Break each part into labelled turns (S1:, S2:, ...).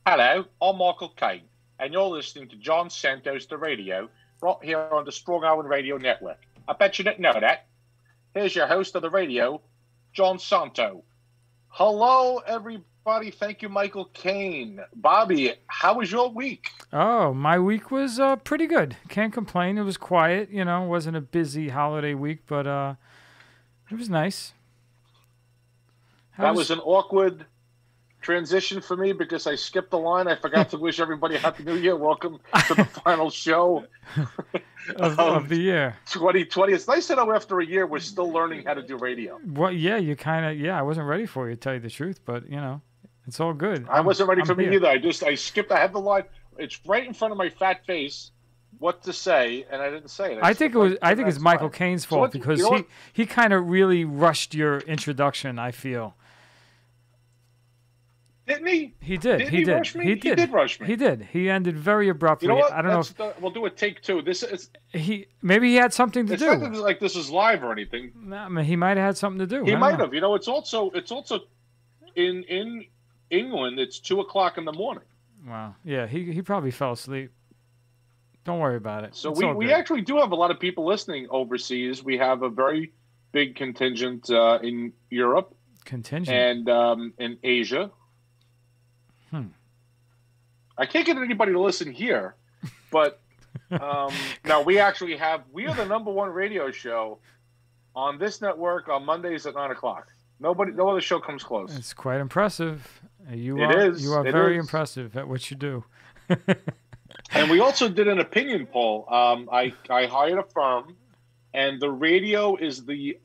S1: Hello, I'm Michael Caine, and you're listening to John Santos the Radio, right here on the Strong Island Radio Network. I bet you didn't know that. Here's your host of the radio, John Santo. Hello, everybody. Thank you, Michael Caine. Bobby, how was your week?
S2: Oh, my week was pretty good. Can't complain. It was quiet, It wasn't a busy holiday week, but it was nice.
S1: That was an awkward transition for me because I skipped the line. I forgot to wish everybody a Happy New Year. Welcome to the final show
S2: of the year.
S1: 2020. It's nice to know after a year we're still learning how to do radio.
S2: Well, yeah, I wasn't ready for you, to tell you the truth, but, it's all good.
S1: I wasn't ready for me either. I skipped. I had the line. It's right in front of my fat face what to say, and I didn't say it.
S2: I think it's Michael Caine's fault because he kind of really rushed your introduction, I feel.
S1: Didn't he?
S2: He did.
S1: Did he rush me? He did rush me.
S2: He did. He ended very abruptly.
S1: You know what?
S2: I don't know if
S1: we'll do a take two.
S2: Maybe he had something to do.
S1: It's not like this is live or anything.
S2: No, I mean, he might have had something to do.
S1: He might have. It's also in England. It's 2:00 in the morning.
S2: Wow. Yeah, he probably fell asleep. Don't worry about it.
S1: So we actually do have a lot of people listening overseas. We have a very big contingent in Europe. And in Asia. I can't get anybody to listen here, but no, we are the number one radio show on this network on Mondays at 9:00. No other show comes close.
S2: It's quite impressive. You
S1: is.
S2: are very impressive at what you do.
S1: And we also did an opinion poll. I hired a firm, and the radio is the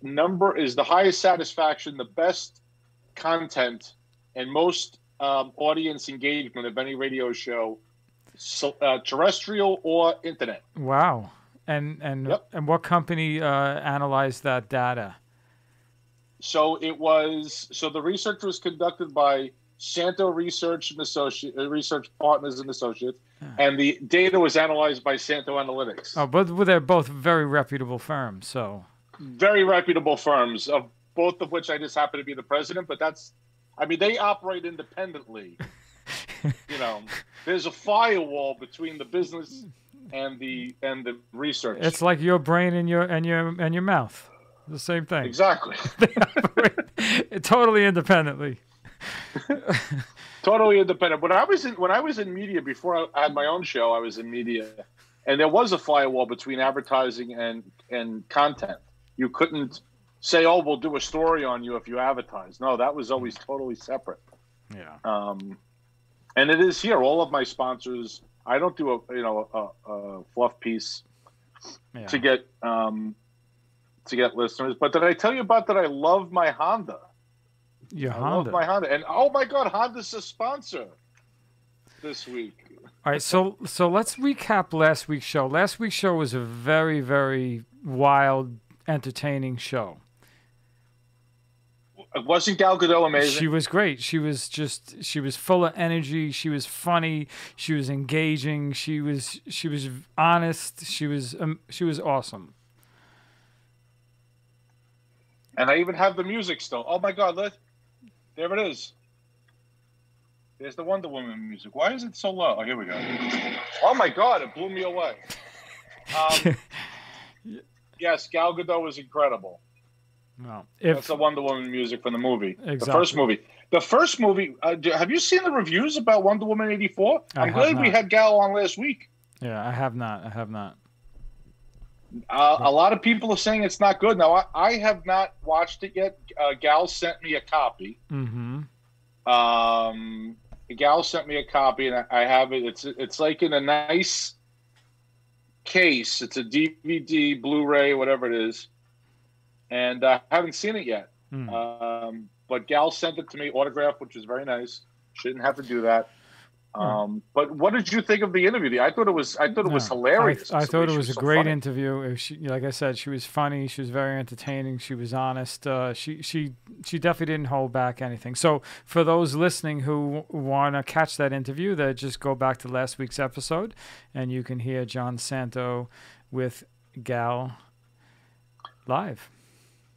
S1: highest satisfaction, the best content, and most audience engagement of any radio show, terrestrial or internet.
S2: Wow. And what company analyzed that data?
S1: So the research was conducted by Santo Research Partners and Associates, and the data was analyzed by Santo Analytics.
S2: Oh, but they're both very reputable firms, so.
S1: Very reputable firms, of both of which I just happen to be the president, but they operate independently. There's a firewall between the business and the research.
S2: It's like your brain and your mouth. The same thing.
S1: Exactly.
S2: They operate totally independently.
S1: Totally independent. When I was in media before I had my own show, I was in media, and there was a firewall between advertising and content. You couldn't say, "Oh, we'll do a story on you if you advertise." No, that was always totally separate.
S2: Yeah.
S1: And it is here. All of my sponsors. I don't do a fluff piece to get listeners. But did I tell you about that? I love my Honda.
S2: Your
S1: I
S2: Honda.
S1: love my Honda, and oh my God, Honda's a sponsor this week.
S2: All right, so let's recap last week's show. Last week's show was a very, very wild, entertaining show.
S1: Wasn't Gal Gadot amazing?
S2: She was great. She was full of energy. She was funny. She was engaging. She was honest. She was awesome.
S1: And I even have the music still. Oh my God, there it is. There's the Wonder Woman music. Why is it so low? Oh, here we go. Oh my God, it blew me away. Yes, Gal Gadot was incredible.
S2: Well,
S1: that's the Wonder Woman music from the movie.
S2: Exactly.
S1: The first movie. Have you seen the reviews about Wonder Woman 84? I'm glad we had Gal on last week.
S2: Yeah, I have not.
S1: A lot of people are saying it's not good. Now, I have not watched it yet. Gal sent me a copy.
S2: Mm-hmm.
S1: Gal sent me a copy, and I have it. It's like in a nice case. It's a DVD, Blu-ray, whatever it is. And I haven't seen it yet. But Gal sent it to me, autographed, which is very nice. She didn't have to do that. But what did you think of the interview? I thought it was hilarious.
S2: I thought it was a great interview. Like I said, she was funny. She was very entertaining. She was honest. She definitely didn't hold back anything. So for those listening who want to catch that interview, they just go back to last week's episode, and you can hear John Santo with Gal live.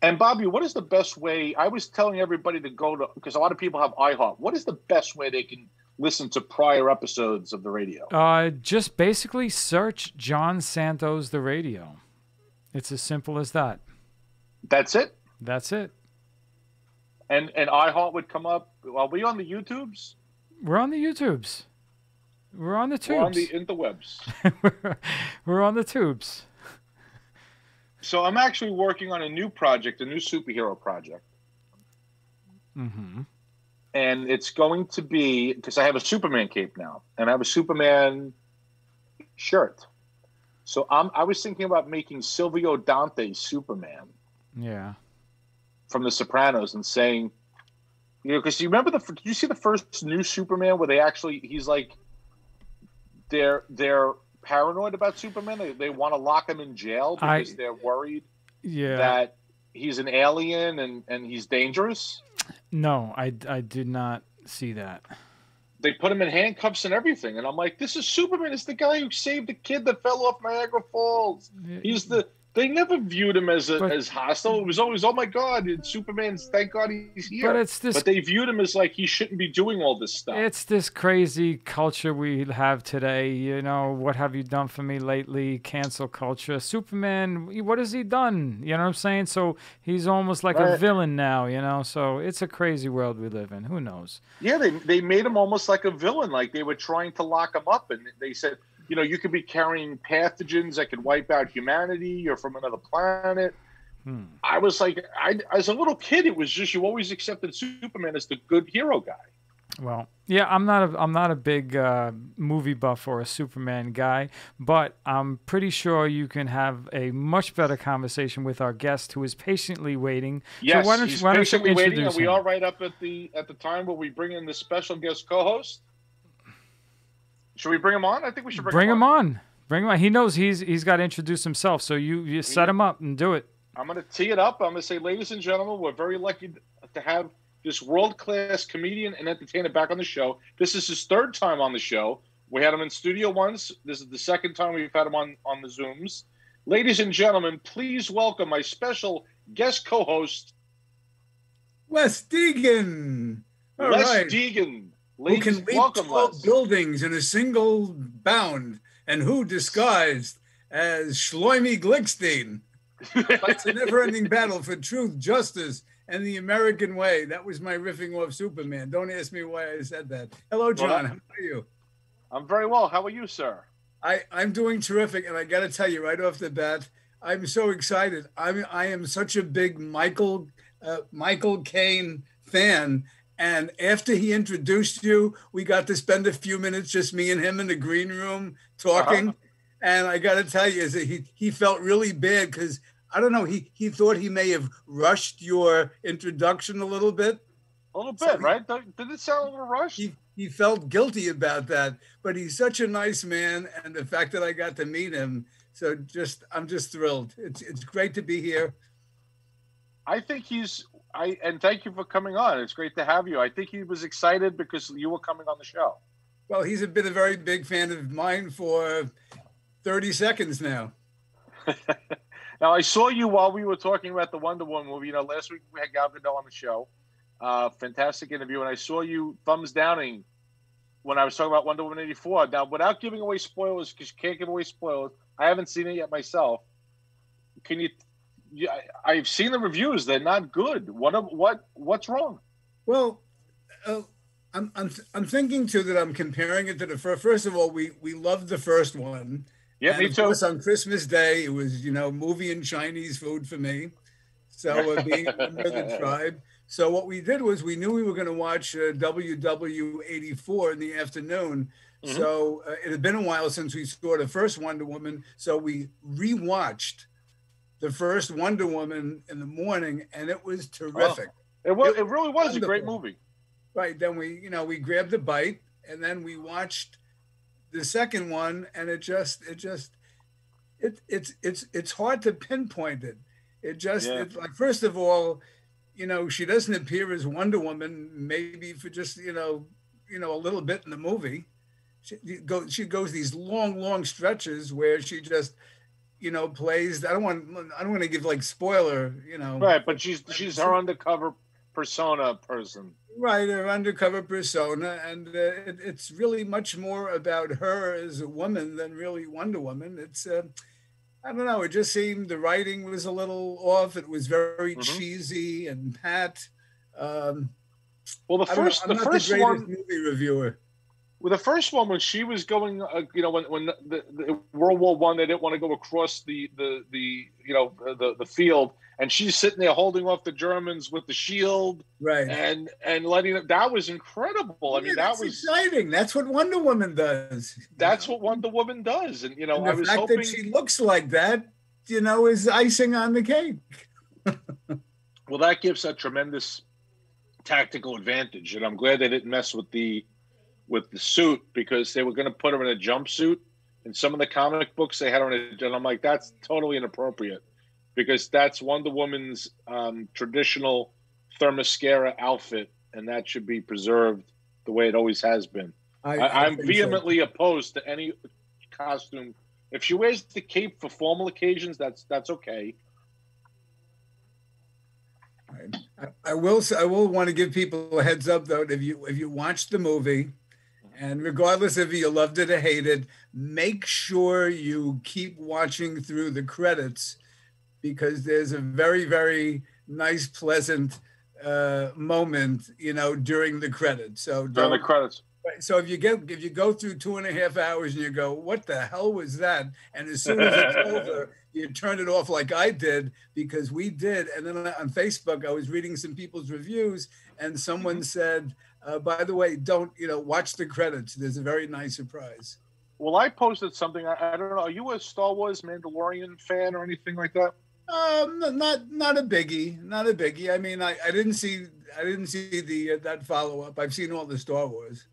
S1: And Bobby, what is the best way? I was telling everybody to go to, because a lot of people have iHeart. What is the best way they can listen to prior episodes of the radio?
S2: Just basically search John Santos the radio. It's as simple as that.
S1: That's it?
S2: That's it.
S1: And iHeart would come up. Are we on the YouTubes?
S2: We're on the YouTubes. We're on the tubes.
S1: We're on the interwebs.
S2: We're on the tubes.
S1: So I'm actually working on a new project, a new superhero project.
S2: Mm-hmm.
S1: And it's going to be, because I have a Superman cape now, and I have a Superman shirt. So I was thinking about making Silvio Dante Superman.
S2: Yeah.
S1: From The Sopranos, and saying, because you remember did you see the first new Superman where he's like, they're paranoid about Superman. They want to lock him in jail because they're worried that he's an alien and he's dangerous.
S2: No, I did not see that.
S1: They put him in handcuffs and everything, and I'm like, this is Superman. It's the guy who saved the kid that fell off Niagara Falls. They never viewed him as hostile. It was always, oh my God, it's Superman's. Thank God he's here. But they viewed him as like he shouldn't be doing all this stuff.
S2: It's this crazy culture we have today. You know, what have you done for me lately? Cancel culture. Superman, what has he done? You know what I'm saying? So he's almost like a villain now. You know, so it's a crazy world we live in. Who knows?
S1: Yeah, they made him almost like a villain. Like they were trying to lock him up, and they said, you know, you could be carrying pathogens that could wipe out humanity. You're from another planet. I was like, as a little kid, it was just, you always accepted Superman as the good hero guy.
S2: Well, yeah, I'm not a big movie buff or a Superman guy, but I'm pretty sure you can have a much better conversation with our guest who is patiently waiting.
S1: Yes,
S2: so why don't
S1: he's
S2: you
S1: patiently waiting, and we
S2: him?
S1: are right up at the time where we bring in the special guest co-host. Should we bring him on? I think we should bring him on.
S2: Bring him on. He knows he's got to introduce himself, so you set him up and do it.
S1: I'm going to tee it up. I'm going to say, ladies and gentlemen, we're very lucky to have this world-class comedian and entertainer back on the show. This is his third time on the show. We had him in studio once. This is the second time we've had him on the Zooms. Ladies and gentlemen, please welcome my special guest co-host,
S3: Les Degan.
S1: Les Degan.
S3: Who can leap 12 buildings in a single bound, and who disguised as Shloimeh Glickstein fights a never-ending battle for truth, justice, and the American way. That was my riffing off Superman. Don't ask me why I said that. Hello, John. How are you?
S1: I'm very well. How are you, sir?
S3: I'm doing terrific, and I got to tell you right off the bat, I'm so excited. I am such a big Michael Caine fan. And after he introduced you, we got to spend a few minutes, just me and him in the green room talking. Uh-huh. And I got to tell you, he felt really bad because, I don't know, he thought he may have rushed your introduction a little bit.
S1: A little bit, right? Did it sound a little rushed?
S3: He felt guilty about that. But he's such a nice man. And the fact that I got to meet him, I'm just thrilled. It's great to be here.
S1: I think and thank you for coming on. It's great to have you. I think he was excited because you were coming on the show.
S3: Well, he's been a very big fan of mine for 30 seconds now.
S1: Now, I saw you while we were talking about the Wonder Woman movie. You know, last week we had Gal Gadot on the show. Fantastic interview. And I saw you thumbs downing when I was talking about Wonder Woman 84. Now, without giving away spoilers, because you can't give away spoilers, I haven't seen it yet myself. Can you... Yeah, I've seen the reviews. They're not good. What's wrong?
S3: Well, I'm thinking too that I'm comparing it to the first. First of all, we loved the first one.
S1: Yeah, me too.
S3: Of course, on Christmas Day, it was movie and Chinese food for me. So being a member of the tribe. So what we did was we knew we were going to watch WW84 in the afternoon. Mm-hmm. So it had been a while since we saw the first Wonder Woman. So we rewatched the first Wonder Woman in the morning, and it was terrific.
S1: Oh, it really was wonderful. A great movie.
S3: Right. Then we grabbed a bite, and then we watched the second one, and it's hard to pinpoint it. It's like, first of all, she doesn't appear as Wonder Woman, maybe for just a little bit in the movie. She goes these long stretches where she just plays. I don't want to give like spoiler,
S1: Right, but she's her undercover persona person.
S3: Right, her undercover persona, and it's really much more about her as a woman than really Wonder Woman. It's I don't know. It just seemed the writing was a little off. It was very
S1: Mm-hmm.
S3: cheesy and pat. Um,
S1: Well,
S3: I don't know. I'm
S1: the
S3: not the
S1: first
S3: greatest
S1: one,
S3: movie reviewer.
S1: well, the first one when she was going, when the World War One, they didn't want to go across the field, and she's sitting there holding off the Germans with the shield,
S3: Right.
S1: and letting them. That was incredible. I mean,
S3: that's exciting. That's what Wonder Woman does.
S1: That's what Wonder Woman does, and
S3: and
S1: I was hoping
S3: that she looks like that, is icing on the cake.
S1: Well, that gives a tremendous tactical advantage, and I'm glad they didn't mess with the suit, because they were going to put her in a jumpsuit. In some of the comic books, they had her in and I'm like, that's totally inappropriate, because that's Wonder Woman's traditional Themyscira outfit, and that should be preserved the way it always has been. I'm vehemently opposed to any costume. If she wears the cape for formal occasions, that's okay.
S3: I will want to give people a heads up, though. If you watch the movie, and regardless if you loved it or hated, make sure you keep watching through the credits, because there's a very, very nice, pleasant moment, during the credits. So
S1: during the credits.
S3: So if you go through 2.5 hours and you go, what the hell was that? And as soon as it's over, you turn it off like I did, because we did. And then on Facebook, I was reading some people's reviews, and someone said, by the way, don't, watch the credits. There's a very nice surprise.
S1: Well, I posted something. I don't know. Are you a Star Wars Mandalorian fan or anything like that?
S3: Not a biggie. Not a biggie. I mean, I didn't see the that follow up. I've seen all the Star Wars.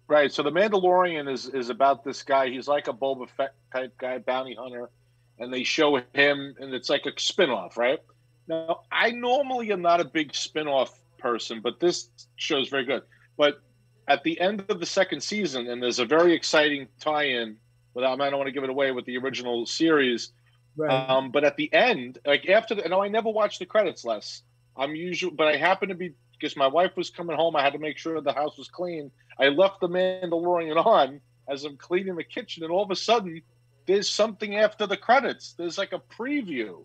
S1: Right. So the Mandalorian is about this guy. He's like a Boba Fett type guy, bounty hunter, and they show him, and it's like a spinoff, right? Now, I normally am not a big spinoff person, but this show's very good. But at the end of the second season, and there's a very exciting tie-in, I don't want to give it away, with the original series.
S3: Right.
S1: But at the end, like after I never watch the credits, Les. But I happen to be, because my wife was coming home, I had to make sure the house was clean. I left the Mandalorian on as I'm cleaning the kitchen, and all of a sudden, there's something after the credits. There's like a preview.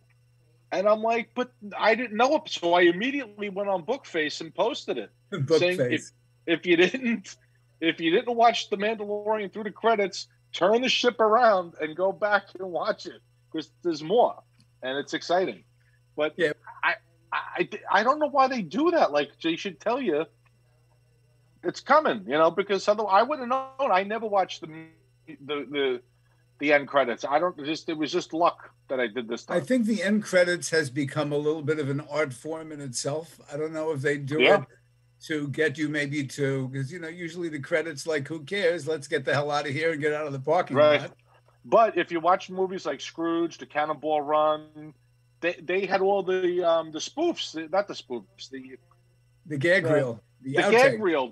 S1: And I'm like, but I didn't know it. So I immediately went on Bookface and posted it. Saying, if you didn't watch the Mandalorian through the credits, turn the ship around and go back and watch it, because there's more, and it's exciting. But yeah, I don't know why they do that. Like, they should tell you it's coming, because otherwise I wouldn't have known. I never watched the end credits. It was just luck that I did this time.
S3: I think the end credits has become a little bit of an art form in itself. I don't know if they do it to get you because usually the credits, like, who cares? Let's get the hell out of here and get out of the parking lot.
S1: But if you watch movies like Scrooge, The Cannonball Run, they had all the spoofs, not the spoofs,
S3: the gag reel.
S1: The gag reel.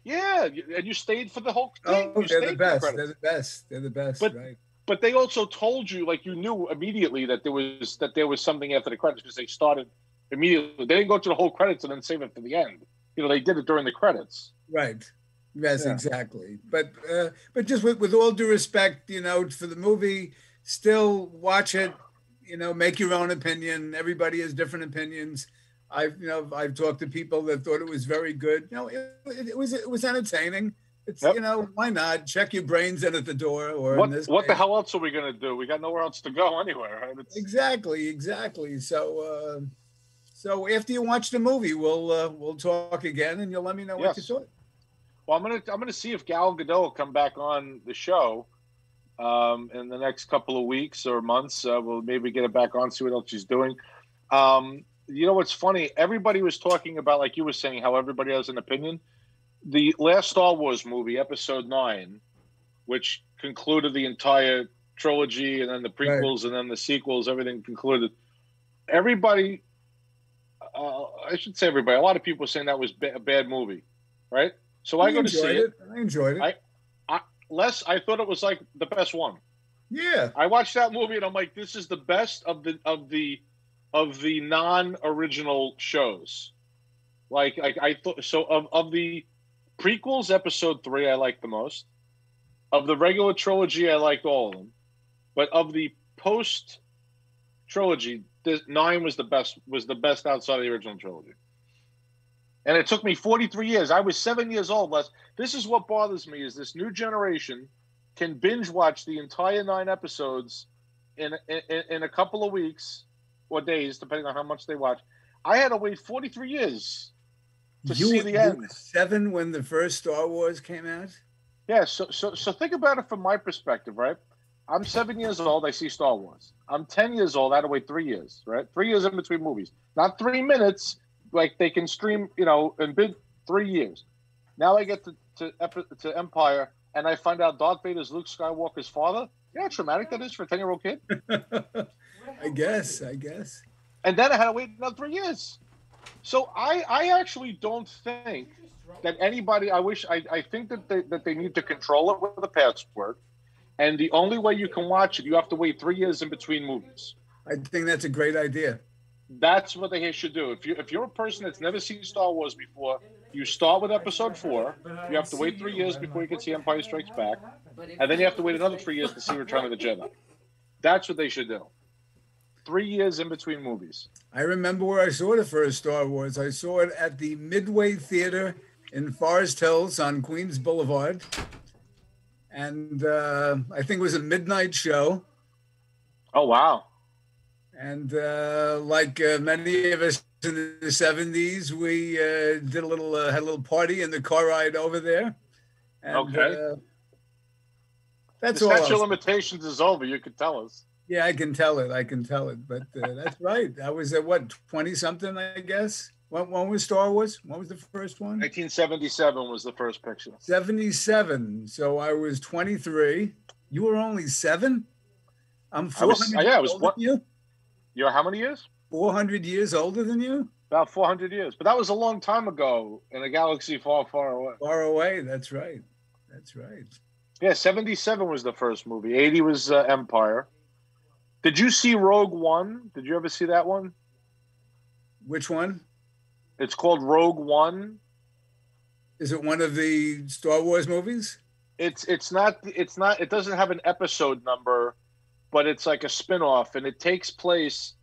S1: Yeah, and you stayed for the whole thing.
S3: Oh, they're the best. They're the best. They're the best, right?
S1: But they also told you, like, you knew immediately that there was something after the credits, because they started immediately. They didn't go to the whole credits and then save it for the end. They did it during the credits.
S3: Right. Yes, exactly. But just with all due respect, for the movie, still watch it. Make your own opinion. Everybody has different opinions. I've talked to people that thought it was very good. It was entertaining. It's why not check your brains in at the door? Or
S1: what the hell else are we gonna do? We got nowhere else to go anywhere, right?
S3: Exactly. So after you watch the movie, we'll talk again, and you'll let me know what you thought.
S1: Well, I'm gonna see if Gal Gadot will come back on the show in the next couple of weeks or months. We'll maybe get it back on, see what else she's doing. What's funny? Everybody was talking about, like you were saying, how everybody has an opinion. The last Star Wars movie, Episode 9, which concluded the entire trilogy, and then the prequels, and then the sequels, everything concluded. Everybody, I should say everybody, a lot of people were saying that was a bad movie, right? So I go to see it.
S3: I enjoyed it.
S1: I thought it was like the best one.
S3: Yeah.
S1: I watched that movie and I'm like, this is the best of the non-original shows. Like I thought. So of the prequels, Episode 3 I liked the most. Of the regular trilogy, I liked all of them. But of the post trilogy, 9 was the best. Was the best outside of the original trilogy. And it took me 43 years. I was 7 years old. This is what bothers me: is this new generation can binge watch the entire 9 episodes in a couple of weeks or days, depending on how much they watch. I had to wait 43 years to see the end.
S3: You were 7 when the first Star Wars came out?
S1: Yeah, so think about it from my perspective, right? I'm 7 years old, I see Star Wars. I'm 10 years old, I had to wait 3 years, right? 3 years in between movies. Not 3 minutes, like they can stream, in big 3 years. Now I get to Empire, and I find out Darth Vader is Luke Skywalker's father. You know how traumatic that is for a 10-year-old kid?
S3: I guess.
S1: And then I had to wait another 3 years. So I actually don't think that anybody. I think that they need to control it with a password, and the only way you can watch it, you have to wait 3 years in between movies.
S3: I think that's a great idea.
S1: That's what they should do. If you're a person that's never seen Star Wars before, you start with Episode 4. You have to wait 3 years before you can see Empire Strikes Back, and then you have to wait another 3 years to see Return of the Jedi. That's what they should do. 3 years in between movies.
S3: I remember where I saw the first Star Wars. I saw it at the Midway Theater in Forest Hills on Queens Boulevard. And I think it was a midnight show.
S1: Oh, wow.
S3: And like many of us in the 70s, we had a little party in the car ride over there. And,
S1: okay.
S3: That's
S1: all. The
S3: statute
S1: statute of limitations is over. You could tell us.
S3: Yeah, I can tell it. But that's right. I was at 20-something, I guess. When was Star Wars? When was the first one?
S1: 1977 was the first picture.
S3: 77. So I was 23. You were only 7? I'm 400
S1: I
S3: years older than you?
S1: You're how many years?
S3: 400 years older than you?
S1: About 400 years. But that was a long time ago in a galaxy far, far away.
S3: Far away, that's right.
S1: Yeah, 77 was the first movie. 80 was Empire. Did you see Rogue One? Did you ever see that one?
S3: Which one?
S1: It's called Rogue One.
S3: Is it one of the Star Wars movies?
S1: It's not. It doesn't have an episode number, but it's like a spin-off, and it takes place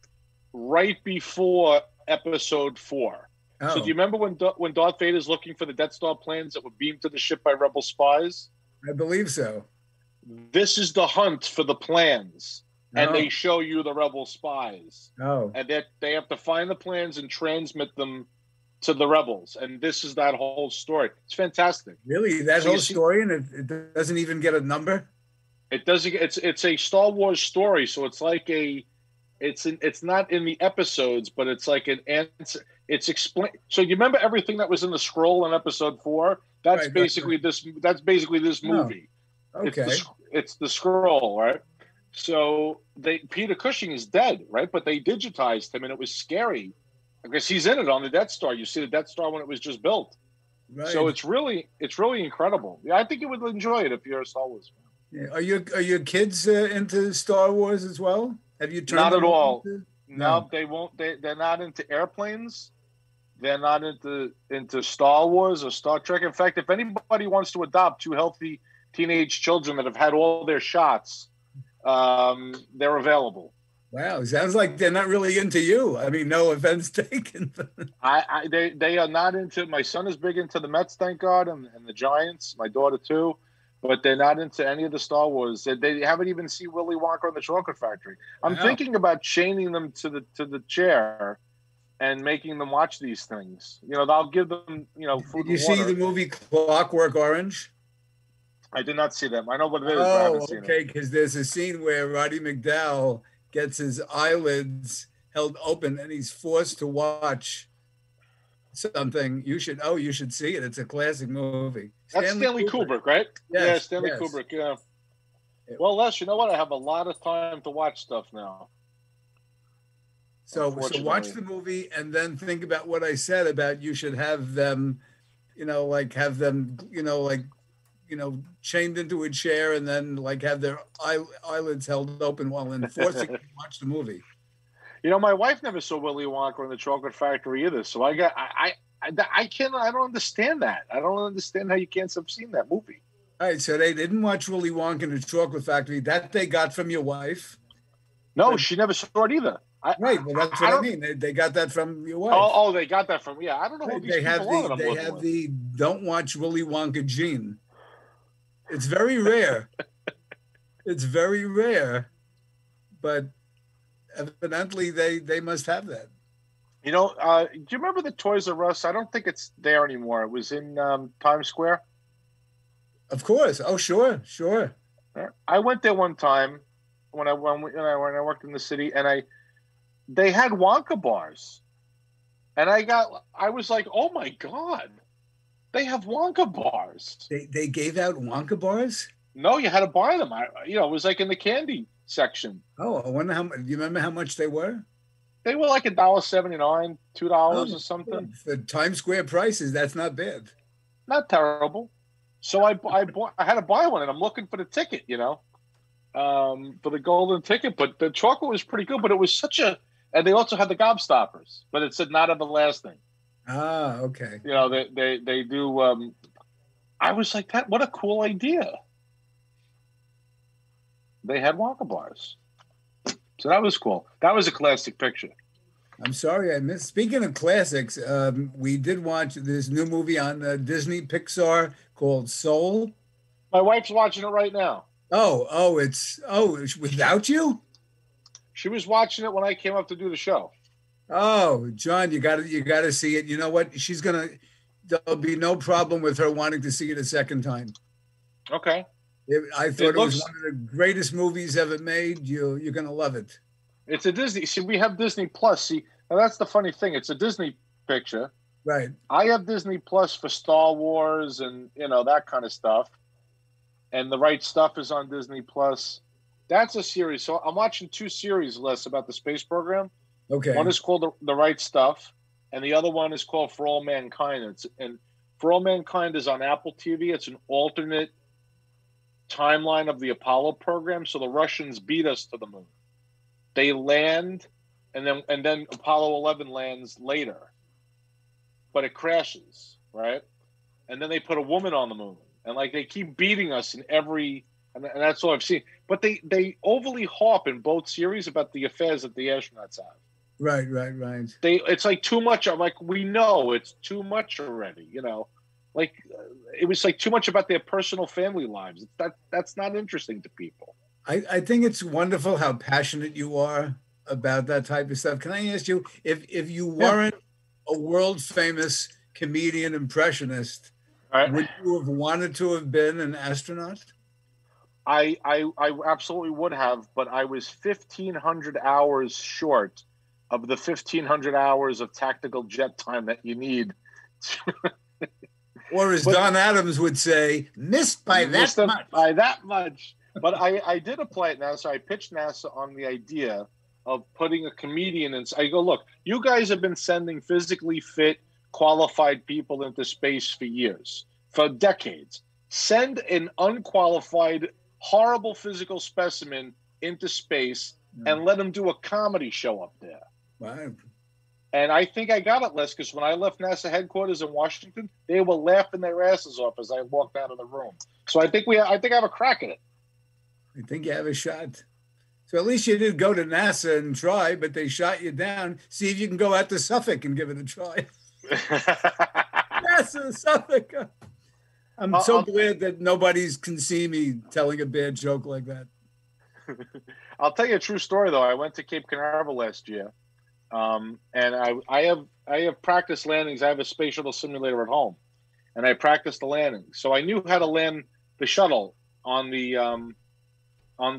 S1: right before Episode 4.
S3: Oh.
S1: So do you remember when Darth Vader's looking for the Death Star plans that were beamed to the ship by Rebel spies?
S3: I believe so.
S1: This is the hunt for the plans. And they show you the Rebel spies.
S3: Oh.
S1: And they have to find the plans and transmit them to the Rebels. And this is that whole story. It's fantastic.
S3: Really? That whole story, and it doesn't even get a number?
S1: It doesn't. It's a Star Wars story, so it's like it's not in the episodes, but it's like an answer. It's explain. So you remember everything that was in the scroll in Episode 4? That's
S3: right,
S1: basically this. That's basically this movie.
S3: Oh, okay.
S1: It's the scroll, right? So Peter Cushing is dead, right? But they digitized him, and it was scary because he's in it on the Death Star. You see the Death Star when it was just built.
S3: Right.
S1: So it's really incredible. Yeah, I think you would enjoy it if you're a Star Wars fan.
S3: Yeah. Are your kids into Star Wars as well? Have you turned
S1: Not
S3: them
S1: at all.
S3: No,
S1: they won't. They're not into airplanes. They're not into Star Wars or Star Trek. In fact, if anybody wants to adopt 2 healthy teenage children that have had all their shots, they're available.
S3: Wow, sounds like they're not really into you. I mean, no offense taken.
S1: They are not into. My son is big into the Mets, thank God, and the Giants. My daughter too, but they're not into any of the Star Wars. They haven't even seen Willy Wonka and the Chocolate Factory. I'm thinking about chaining them to the chair and making them watch these things. I'll give them food.
S3: Did you see the movie Clockwork Orange?
S1: I did not see them. I know what it is. But I haven't seen
S3: okay,
S1: it.
S3: because there's a scene where Roddy McDowell gets his eyelids held open and he's forced to watch something. You should see it. It's a classic movie.
S1: That's Stanley Kubrick, right?
S3: Yes,
S1: yeah, Stanley
S3: yes.
S1: Kubrick, yeah. Well, Les, you know what? I have a lot of time to watch stuff now.
S3: So watch the movie and then think about what I said about you should have them, chained into a chair and then have their eyelids held open while enforcing to watch the movie.
S1: My wife never saw Willy Wonka and the Chocolate Factory either. So I don't understand that. I don't understand how you can't have seen that movie.
S3: All right, so they didn't watch Willy Wonka and the Chocolate Factory. That they got from your wife.
S1: No,
S3: But,
S1: she never saw it either.
S3: right, well, that's what I mean. They got that from your wife.
S1: Oh, they got that from, yeah. I don't know who these
S3: They have
S1: people are that I'm
S3: they
S1: living
S3: have
S1: with.
S3: the don't watch Willy Wonka gene. It's very rare. It's very rare, but evidently they must have that.
S1: You know, do you remember the Toys R Us? I don't think it's there anymore. It was in Times Square.
S3: Of course. Oh, sure.
S1: I went there one time when I worked in the city, and they had Wonka bars, and I was like, oh my God, they have Wonka bars.
S3: They gave out Wonka bars?
S1: No, you had to buy them. It was like in the candy section.
S3: Oh, I wonder do you remember how much they were?
S1: They were like $1.79, $2 or something.
S3: For Times Square prices, that's not bad.
S1: Not terrible. So I had to buy one, and I'm looking for the ticket, for the golden ticket. But the chocolate was pretty good, but it was and they also had the gobstoppers, but it said not everlasting.
S3: Ah, okay.
S1: They do. I was like, what a cool idea. They had Wonka bars. So that was cool. That was a classic picture.
S3: I'm sorry I missed. Speaking of classics, we did watch this new movie on Disney Pixar called Soul.
S1: My wife's watching it right now.
S3: It's without you?
S1: She was watching it when I came up to do the show.
S3: Oh, John, you gotta see it. You know what? There'll be no problem with her wanting to see it a second time.
S1: Okay.
S3: I thought it was one of the greatest movies ever made. You're gonna love it.
S1: It's a Disney. See, we have Disney Plus. See, now that's the funny thing. It's a Disney picture.
S3: Right.
S1: I have Disney Plus for Star Wars and that kind of stuff. And The Right Stuff is on Disney Plus. That's a series. So I'm watching 2 series lists about the space program.
S3: Okay.
S1: One is called The Right Stuff, and the other one is called For All Mankind. And For All Mankind is on Apple TV. It's an alternate timeline of the Apollo program. So the Russians beat us to the moon. They land, and then Apollo 11 lands later, but it crashes, right? And then they put a woman on the moon, and they keep beating us in every, and that's all I've seen. But they overly harp in both series about the affairs that the astronauts have.
S3: Right.
S1: It's like too much. I'm like, we know it's too much already. It was like too much about their personal family lives. That's not interesting to people.
S3: I think it's wonderful how passionate you are about that type of stuff. Can I ask you, if you weren't a world famous comedian impressionist,
S1: right,
S3: would you have wanted to have been an astronaut?
S1: I absolutely would have, but I was 1,500 hours short of the 1,500 hours of tactical jet time that you need.
S3: Or as Don Adams would say, missed by that much.
S1: By that much. But I did apply at NASA. I pitched NASA on the idea of putting a comedian in. I go, look, you guys have been sending physically fit, qualified people into space for years, for decades. Send an unqualified, horrible physical specimen into space and let him do a comedy show up there.
S3: Wow.
S1: And I think I got it, Les, because when I left NASA headquarters in Washington, they were laughing their asses off as I walked out of the room. So I think I have a crack at it.
S3: I think you have a shot. So at least you did go to NASA and try, but they shot you down. See if you can go out to Suffolk and give it a try. NASA, Suffolk. I'm so glad that nobody can see me telling a bad joke like that.
S1: I'll tell you a true story, though. I went to Cape Canaveral last year, and I have practiced landings. I have a space shuttle simulator at home, and I practiced the landing. So I knew how to land the shuttle on the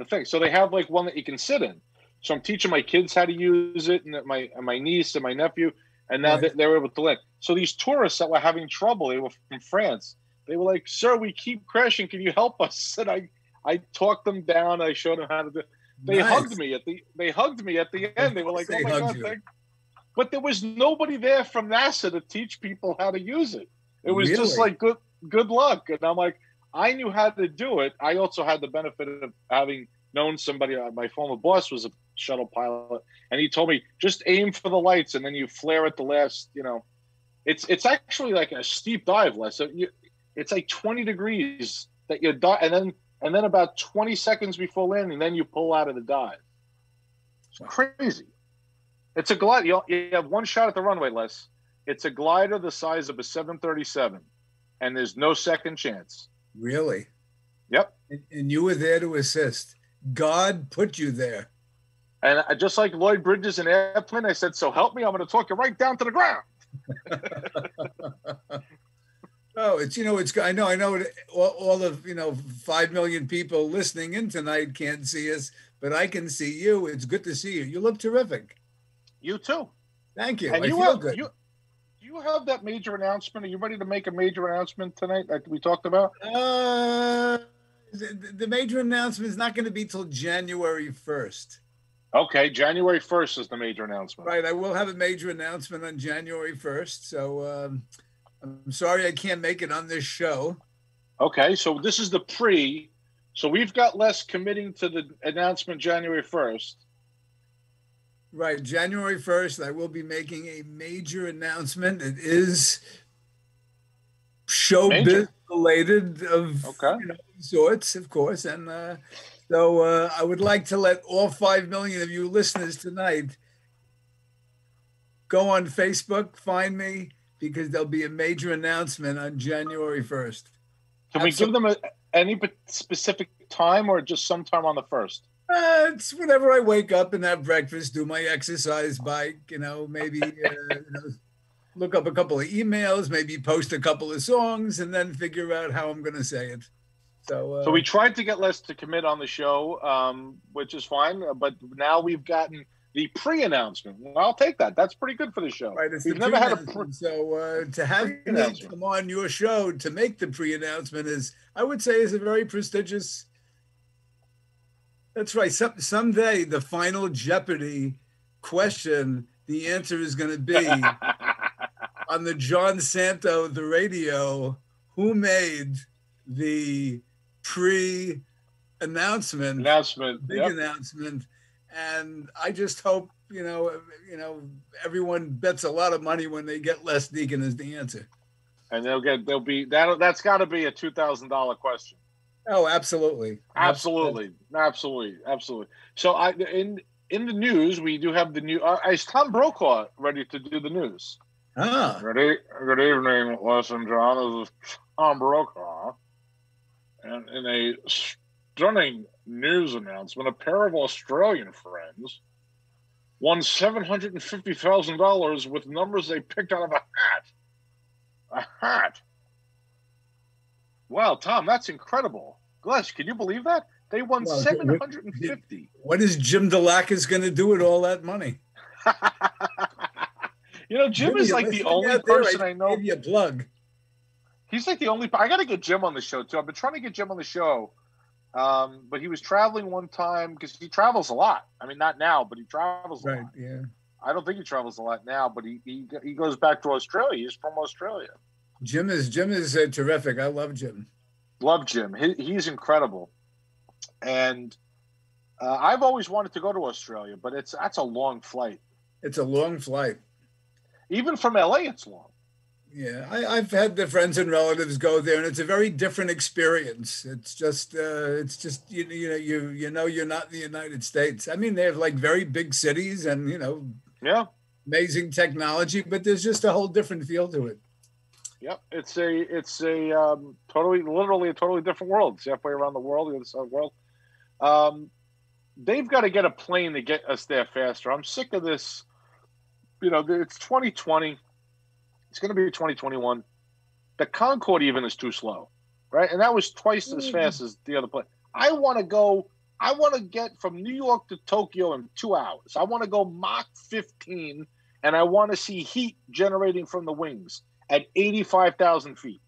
S1: thing. So they have one that you can sit in. So I'm teaching my kids how to use it, and my niece and my nephew, and now they were able to land. So these tourists that were having trouble, they were from France. They were like, "Sir, we keep crashing. Can you help us?" And I talked them down. I showed them how to do it. They hugged me at the end. They were like, "Oh my God!" But there was nobody there from NASA to teach people how to use it. It was just like good luck. And I'm like, I knew how to do it. I also had the benefit of having known somebody. My former boss was a shuttle pilot, and he told me, just aim for the lights, and then you flare at the last, It's actually like a steep dive, Les. So it's like 20 degrees that you dive, and then about 20 seconds before landing, then you pull out of the dive. It's crazy. It's a glide. You have one shot at the runway, Les. It's a glider the size of a 737, and there's no second chance.
S3: Really?
S1: Yep.
S3: And you were there to assist. God put you there.
S1: And just like Lloyd Bridges in Airplane, I said, "So help me, I'm going to talk you right down to the ground."
S3: Oh, I know all of 5 million people listening in tonight can't see us, but I can see you. It's good to see you. You look terrific.
S1: You too.
S3: Thank you.
S1: And
S3: I feel good.
S1: You have that major announcement. Are you ready to make a major announcement tonight that we talked about?
S3: The major announcement is not going to be till January 1st.
S1: Okay, January 1st is the major announcement.
S3: Right, I will have a major announcement on January 1st. So I'm sorry I can't make it on this show.
S1: Okay, so this is the pre. So we've got Les committing to the announcement January 1st.
S3: Right, January 1st, I will be making a major announcement. It is showbiz related of sorts, of course. And so I would like to let all 5 million of you listeners tonight go on Facebook, find me, because there'll be a major announcement on January 1st.
S1: Can we give them any specific time or just sometime on the 1st?
S3: It's whenever I wake up and have breakfast, do my exercise bike, maybe look up a couple of emails, maybe post a couple of songs, and then figure out how I'm going to say it. So
S1: we tried to get Les to commit on the show, which is fine. But now we've gotten the pre-announcement. Well, I'll take that. That's pretty good for the show.
S3: Right,
S1: We've never had
S3: so to have me come on your show to make the pre-announcement is a very prestigious. That's right. Someday the final Jeopardy question, the answer is going to be on the John Santo, the radio, who made the pre-announcement, big announcement. And I just hope, everyone bets a lot of money when they get Les Degan as the answer.
S1: And that's got to be a $2,000 question.
S3: Oh, absolutely.
S1: Absolutely. So in the news, we do have the new. Is Tom Brokaw ready to do the news? Good evening, Les and John. This is Tom Brokaw. And in a stunning news announcement, a pair of Australian friends won $750,000 with numbers they picked out of a hat. A hat. Wow, Tom, that's incredible. Glesh, can you believe that? They won $750.
S3: What is Jim Delacus going to do with all that money?
S1: Jim is like the only person I know.
S3: Give you a plug.
S1: He's like the only. I got to get Jim on the show too. I've been trying to get Jim on the show, but he was traveling one time because he travels a lot. I mean, not now, but he travels a lot.
S3: Yeah.
S1: I don't think he travels a lot now, but he goes back to Australia. He's from Australia.
S3: Jim is terrific. I love Jim.
S1: Love Jim. He's incredible. And I've always wanted to go to Australia, but that's a long flight.
S3: It's a long flight.
S1: Even from LA, it's long.
S3: Yeah, I've had the friends and relatives go there, and it's a very different experience. It's just you're not in the United States. I mean, they have like very big cities and amazing technology, but there's just a whole different feel to it.
S1: Yep, it's a literally a totally different world. It's halfway around the world, the other side of the world. They've got to get a plane to get us there faster. I'm sick of this. It's 2020. It's going to be 2021. The Concorde even is too slow, right? And that was twice as fast as the other plane. I want to get from New York to Tokyo in 2 hours. I want to go Mach 15, and I want to see heat generating from the wings at 85,000 feet.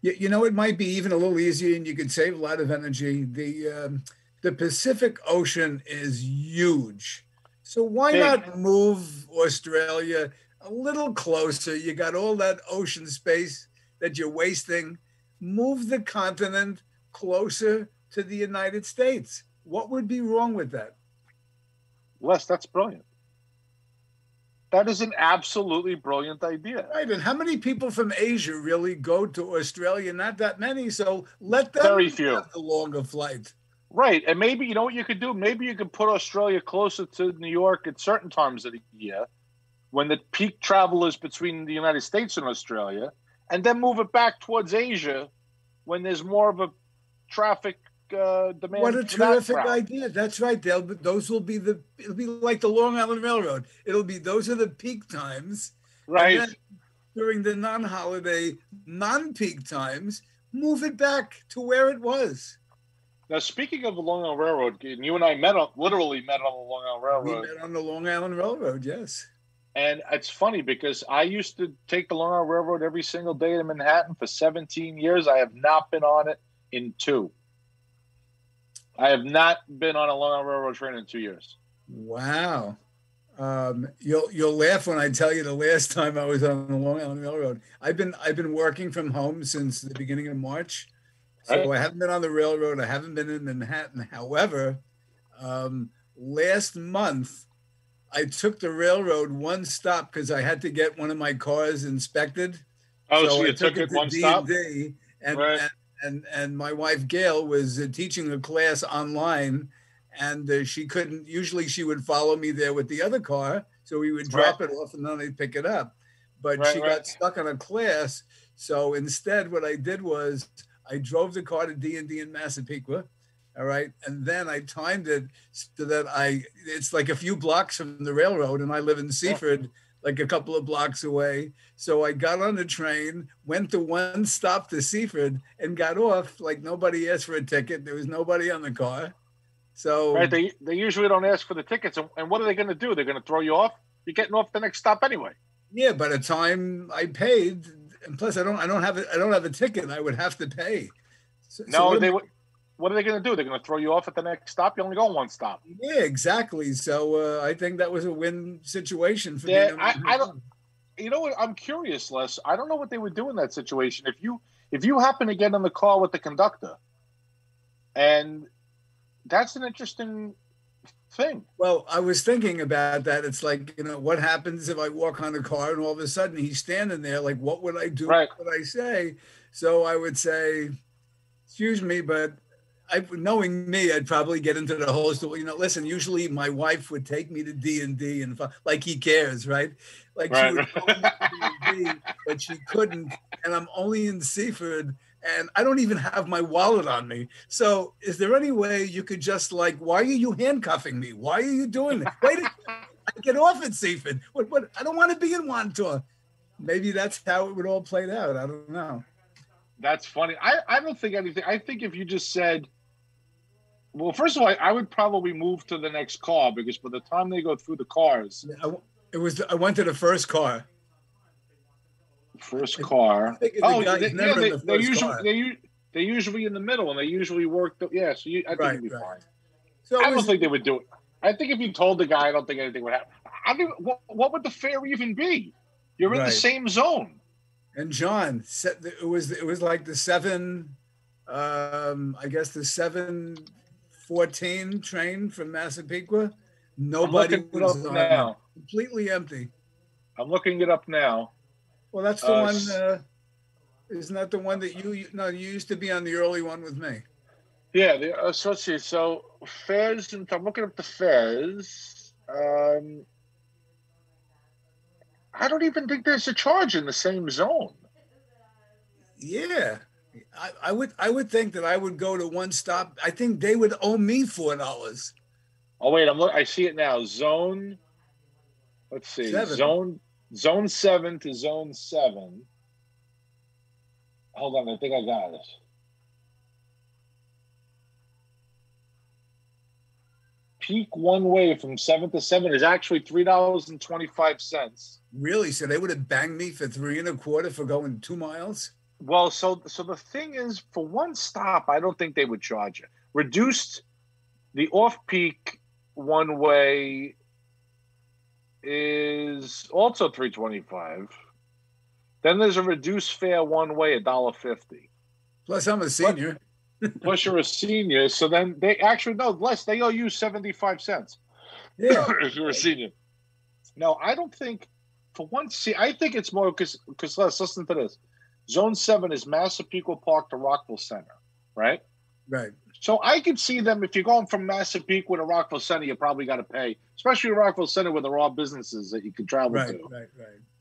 S3: It might be even a little easier, and you could save a lot of energy. The Pacific Ocean is huge. So why not move Australia a little closer? You got all that ocean space that you're wasting. Move the continent closer to the United States. What would be wrong with that?
S1: Les, that's brilliant. That is an absolutely brilliant idea.
S3: Right, and how many people from Asia really go to Australia? Not that many, so let them
S1: Very few.
S3: have the longer flight.
S1: Right, and maybe you know what you could do? Maybe you could put Australia closer to New York at certain times of the year when the peak travel is between the United States and Australia, and then move it back towards Asia when there's more of a traffic demand.
S3: What a terrific idea! That's right. Those will be it'll be like the Long Island Railroad. Those are the peak times,
S1: right?
S3: And then during the non-holiday, non-peak times, move it back to where it was.
S1: Now, speaking of the Long Island Railroad, you and I literally met on the Long Island Railroad.
S3: We met on the Long Island Railroad, yes.
S1: And it's funny because I used to take the Long Island Railroad every single day to Manhattan for 17 years. I have not been on it in 2. I have not been on a Long Island Railroad train in 2 years.
S3: Wow. You'll laugh when I tell you the last time I was on the Long Island Railroad. I've been working from home since the beginning of March. So I haven't been on the railroad. I haven't been in Manhattan. However, last month, I took the railroad one stop because I had to get one of my cars inspected.
S1: Oh, so you took it one stop?
S3: And my wife, Gail, was teaching a class online, and she couldn't. Usually she would follow me there with the other car, so we would drop it off and then I'd pick it up. But she got stuck on a class. So instead, what I did was I drove the car to D&D in Massapequa. All right. And then I timed it so that it's like a few blocks from the railroad, and I live in Seaford, like a couple of blocks away. So I got on the train, went to one stop to Seaford, and got off like nobody asked for a ticket. There was nobody on the car. So
S1: they usually don't ask for the tickets. And what are they going to do? They're going to throw you off? You're getting off the next stop anyway.
S3: Yeah, by the time I paid, and plus I don't have a ticket, I would have to pay.
S1: What are they going to do? They're going to throw you off at the next stop? You only go one stop.
S3: Yeah, exactly. So I think that was a win situation for
S1: me. I don't. You know what? I'm curious, Les. I don't know what they would do in that situation. If you happen to get in the car with the conductor, and that's an interesting thing.
S3: Well, I was thinking about that. It's like, what happens if I walk on a car and all of a sudden he's standing there? Like, what would I do?
S1: Right.
S3: What would I say? So I would say, excuse me, but knowing me, I'd probably get into the whole story. Listen, usually my wife would take me to D&D and like he cares, right? Like she would go to D&D, but she couldn't. And I'm only in Seaford and I don't even have my wallet on me. So is there any way you could just why are you handcuffing me? Why are you doing that? Wait, I get off at Seaford. What? I don't want to be in Wantor. Maybe that's how it would all play out. I don't know.
S1: That's funny. I don't think anything. I think if you just said, well, first of all, I would probably move to the next car because by the time they go through the cars,
S3: I went to the first car.
S1: First car. They're usually in the middle and they usually work. I think it'd be fine. So I don't think they would do it. I think if you told the guy, I don't think anything would happen. I mean, what would the fare even be? You're in the same zone.
S3: And John, it was like the 714 train from Massapequa. Nobody was on now. Completely empty.
S1: I'm looking it up now.
S3: Well, that's the one. Isn't that the one that you used to be on the early one with me?
S1: Yeah. So let's see. So fares. I'm looking up the fares. I don't even think there's a charge in the same zone.
S3: Yeah, I would think that I would go to one stop. I think they would owe me $4.
S1: Oh wait, I see it now. Zone. Let's see.
S3: 7.
S1: Zone 7 to Zone 7. Hold on, I think I got it. Peak one way from 7 to 7 is actually $3.25.
S3: Really? So they would have banged me for $3.25 for going 2 miles?
S1: Well, so the thing is, for one stop, I don't think they would charge you. Reduced, the off-peak one way is also $3.25. Then there's a reduced fare one way, $1.50.
S3: Plus, I'm a senior.
S1: Plus, you're a senior, so then they actually less. They owe you 75 cents.
S3: Yeah,
S1: if you're a senior. No, I don't think for one. See, I think it's more because let's listen to this. Zone 7 is Massapequa Park to Rockville Center, right?
S3: Right.
S1: So I could see them if you're going from Massapequa to Rockville Center, you probably got to pay, especially Rockville Center where there are businesses that you can travel
S3: Right.
S1: to.
S3: Right.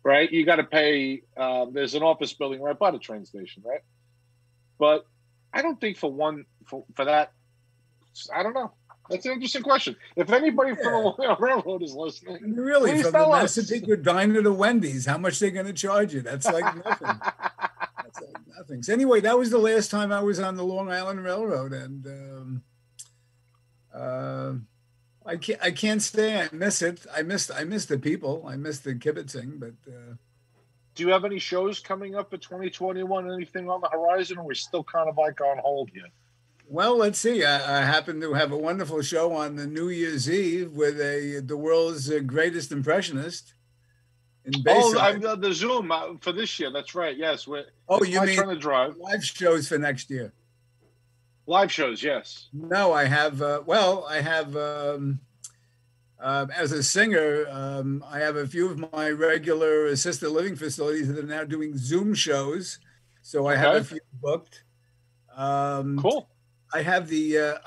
S1: Right. You got to pay. There's an office building right by the train station, right? But I don't think for that. I don't know. That's an interesting question. If anybody from the railroad is listening,
S3: really,
S1: please
S3: from the
S1: tell us.
S3: Massapequa diner to Wendy's, how much they going to charge you? That's like nothing. That's like nothing. So anyway, that was the last time I was on the Long Island Railroad, and I can't say I miss it. I miss the people. I miss the kibitzing, but.
S1: Do you have any shows coming up for 2021? Anything on the horizon, or are we still kind of like on hold here?
S3: Well, let's see. I happen to have a wonderful show on the New Year's Eve with the world's greatest impressionist in Bayside.
S1: Oh, the Zoom for this year. That's right. Yes. You mean
S3: turn
S1: to drive
S3: live shows for next year?
S1: Live shows, yes.
S3: No, I have. As a singer, I have a few of my regular assisted living facilities that are now doing Zoom shows. So I have a few booked.
S1: Cool.
S3: I have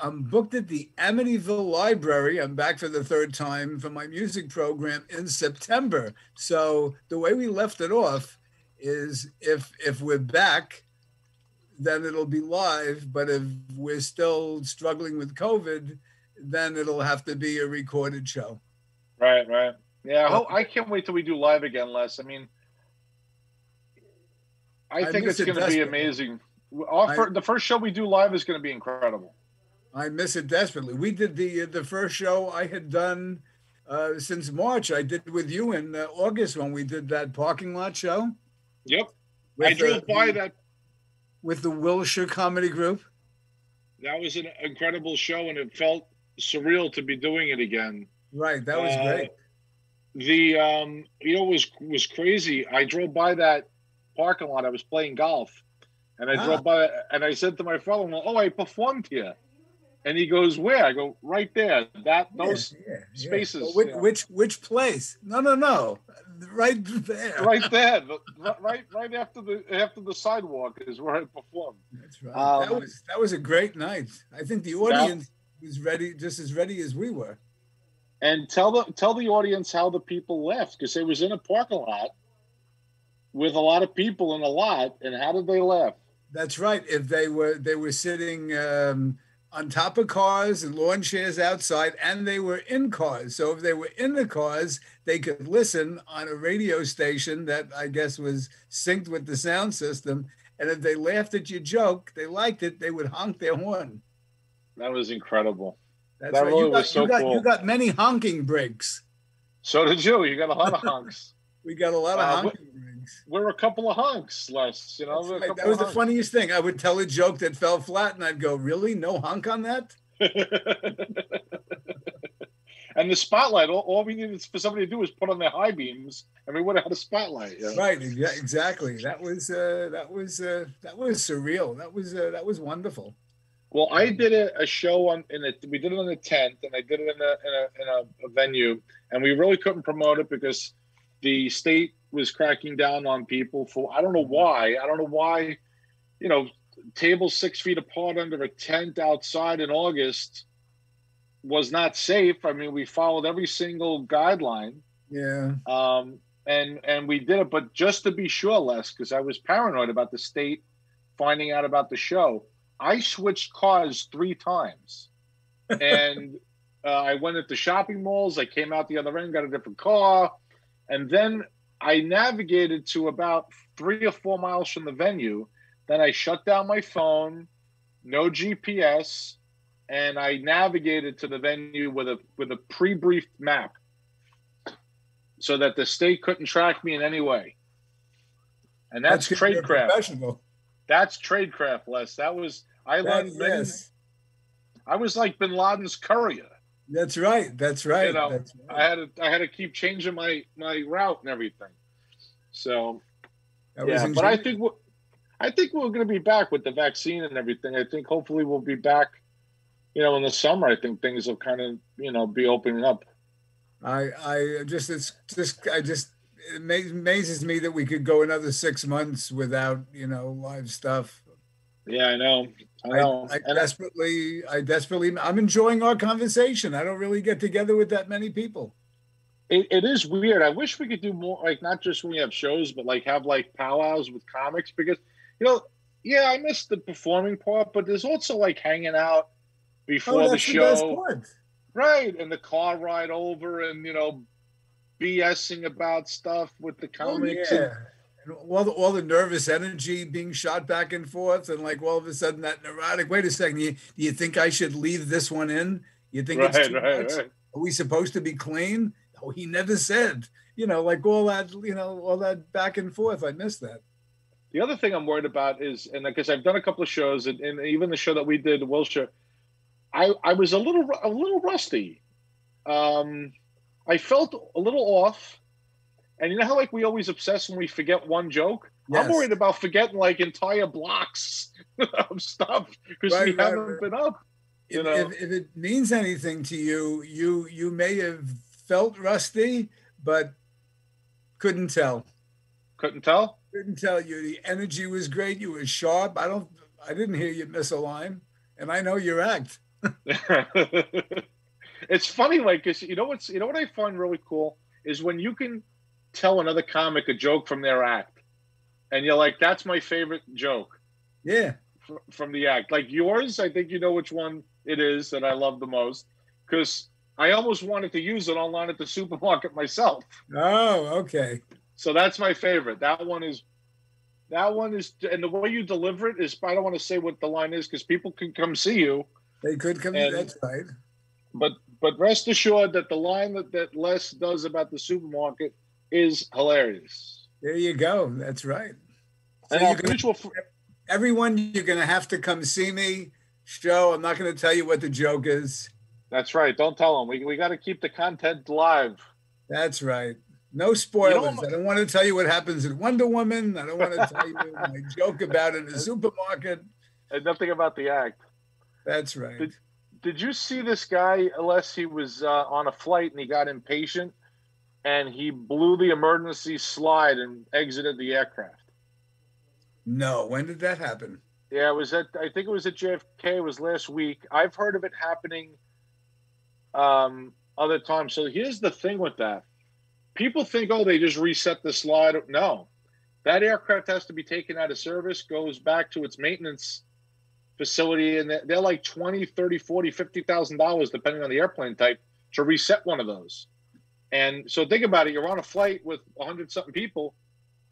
S3: I'm booked at the Amityville Library. I'm back for the third time for my music program in September. So the way we left it off is if we're back, then it'll be live. But if we're still struggling with COVID, then it'll have to be a recorded show.
S1: Right. Yeah, I can't wait till we do live again, Les. I mean, I think it's going to be amazing. The first show we do live is going to be incredible.
S3: I miss it desperately. We did the first show I had done since March. I did with you in August when we did that parking lot show.
S1: Yep. I drove by that.
S3: With the Wilshire Comedy Group.
S1: That was an incredible show, and it felt surreal to be doing it again.
S3: Right. That was great.
S1: Was crazy. I drove by that parking lot. I was playing golf. And I drove by and I said to my father-in-law, "Oh, I performed here." And he goes, "Where?" I go, "Right there. Those spaces."
S3: Well, which place? No. Right there.
S1: Right there. Right after the sidewalk is where I performed.
S3: That's right. That was a great night. I think the audience was ready, just as ready as we were.
S1: And tell the audience how the people left, because it was in a parking lot with a lot of people in a lot, and how did they left?
S3: That's right. If they were sitting on top of cars and lawn chairs outside, and they were in cars. So if they were in the cars, they could listen on a radio station that I guess was synced with the sound system. And if they laughed at your joke, they liked it, they would honk their horn.
S1: That was incredible.
S3: That really was so cool. You got many honking breaks.
S1: So did you. You got a lot of honks.
S3: We got a lot of honking breaks.
S1: We're a couple of honks, Les.
S3: Right. That was the funniest thing. I would tell a joke that fell flat, and I'd go, "Really? No honk on that?"
S1: And the spotlight. All we needed for somebody to do was put on their high beams, and we would have had a spotlight. You know?
S3: Right. Exactly. That was surreal. That was wonderful.
S1: Well, I did a show we did it on the 10th, and I did it in a venue, and we really couldn't promote it because the state was cracking down on people for I don't know why, tables 6 feet apart under a tent outside in August was not safe. I mean, we followed every single guideline.
S3: Yeah.
S1: And we did it, but just to be sure, Les, because I was paranoid about the state finding out about the show. I switched cars 3 times, and I went into shopping malls. I came out the other end, got a different car, and then I navigated to about 3 or 4 miles from the venue. Then I shut down my phone, no GPS, and I navigated to the venue with a pre-briefed map, so that the state couldn't track me in any way. And that's tradecraft. That's tradecraft, Les. I was like Bin Laden's courier.
S3: That's right. That's right. That's right.
S1: I had to keep changing my route and everything. So but I think we're going to be back with the vaccine and everything. I think hopefully we'll be back, in the summer. I think things will kind of, be opening up.
S3: I just it's just I just it amazes me that we could go another 6 months without live stuff.
S1: Yeah, I know. I
S3: I,
S1: know.
S3: I
S1: And
S3: desperately, I'm enjoying our conversation. I don't really get together with that many people.
S1: it is weird. I wish we could do more, like not just when we have shows, but like have like powwows with comics because, you know, yeah, I miss the performing part, but there's also like hanging out
S3: Oh,
S1: before the
S3: that's the best
S1: show,
S3: part.
S1: right? And the car ride over and, BSing about stuff with the
S3: Oh
S1: comics.
S3: yeah. And all the nervous energy being shot back and forth, and like all of a sudden that neurotic. Wait a second, do you think I should leave this one in? You think it's
S1: Right,
S3: too
S1: right,
S3: much?
S1: right.
S3: Are we supposed to be clean? Oh, he never said. Like all that, all that back and forth. I miss that.
S1: The other thing I'm worried about is, and because I've done a couple of shows, and even the show that we did, Wilshire, I was a little rusty. I felt a little off. And you know how like we always obsess when we forget one joke?
S3: Yes.
S1: I'm worried about forgetting like entire blocks of stuff because
S3: Right,
S1: we haven't been up.
S3: If it means anything to you, you may have felt rusty, but couldn't tell.
S1: Couldn't tell?
S3: Couldn't tell you. The energy was great. You were sharp. I didn't hear you miss a line, and I know your act.
S1: It's funny, like, 'cause you know what I find really cool is when you can tell another comic a joke from their act, and you're like, "That's my favorite joke."
S3: Yeah.
S1: From the act, like yours, I think you know which one it is that I love the most because I almost wanted to use it online at the supermarket myself.
S3: Oh, okay.
S1: So that's my favorite. That one is, and the way you deliver it is. I don't want to say what the line is because people can come see you.
S3: They could come. That's right.
S1: But rest assured that the line that Les does about the supermarket is hilarious.
S3: There you go. That's right. So
S1: and
S3: everyone, you're going to have to come see me. Show. I'm not going to tell you what the joke is.
S1: That's right. Don't tell them. We got to keep the content live.
S3: That's right. No spoilers. I don't want to tell you what happens in Wonder Woman. I don't want to tell you my joke about it in the supermarket.
S1: And nothing about the act.
S3: That's right.
S1: Did you see this guy, unless he was on a flight and he got impatient and he blew the emergency slide and exited the aircraft?
S3: No. When did that happen?
S1: Yeah, I think it was at JFK. It was last week. I've heard of it happening other times. So here's the thing with that. People think, oh, they just reset the slide. No. That aircraft has to be taken out of service, goes back to its maintenance facility, and they're like $20, $30, $40, $50,000 depending on the airplane type to reset one of those. And so think about it, you're on a flight with 100-something people,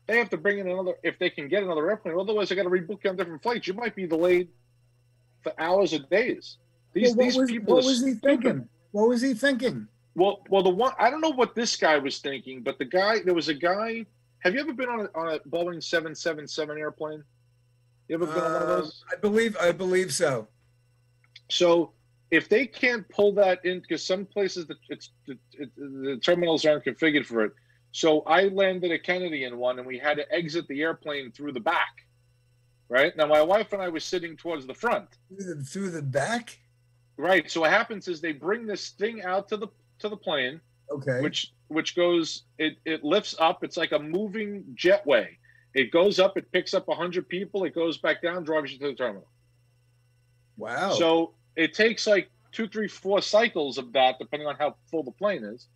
S1: they have to bring in another, if they can get another airplane, otherwise they got to rebook you on different flights. You might be delayed for hours or days. These people.
S3: What was he thinking? What was he thinking?
S1: Well, the one, I don't know what this guy was thinking, but there was a guy. Have you ever been on a Boeing 777 airplane? You ever been on one of those?
S3: I believe so.
S1: So if they can't pull that in, because some places the terminals aren't configured for it. So I landed at Kennedy in one, and we had to exit the airplane through the back. Right now, my wife and I were sitting towards the front.
S3: Through the back.
S1: Right. So what happens is they bring this thing out to the plane.
S3: Okay.
S1: Which goes. It lifts up. It's like a moving jetway. It goes up, it picks up 100 people, it goes back down, drives you to the terminal.
S3: Wow.
S1: So it takes like 2, 3, 4 cycles of that, depending on how full the plane is.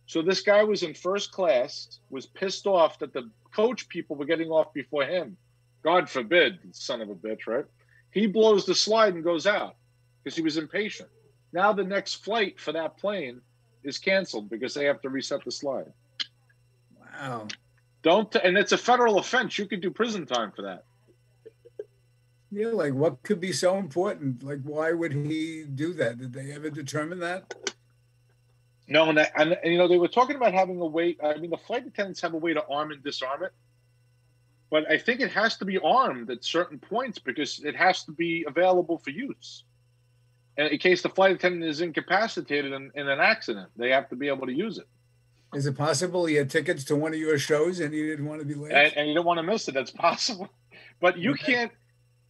S1: So this guy was in first class, was pissed off that the coach people were getting off before him. God forbid, son of a bitch, right? He blows the slide and goes out because he was impatient. Now the next flight for that plane is canceled because they have to reset the slide.
S3: Wow.
S1: And it's a federal offense. You could do prison time for that.
S3: Yeah, like what could be so important? Like, why would he do that? Did they ever determine that?
S1: No, and they were talking about having a way. I mean, the flight attendants have a way to arm and disarm it, but I think it has to be armed at certain points because it has to be available for use. And in case the flight attendant is incapacitated in an accident, they have to be able to use it.
S3: Is it possible he had tickets to one of your shows and he didn't want to be late?
S1: And you don't want to miss it. That's possible. But you can't,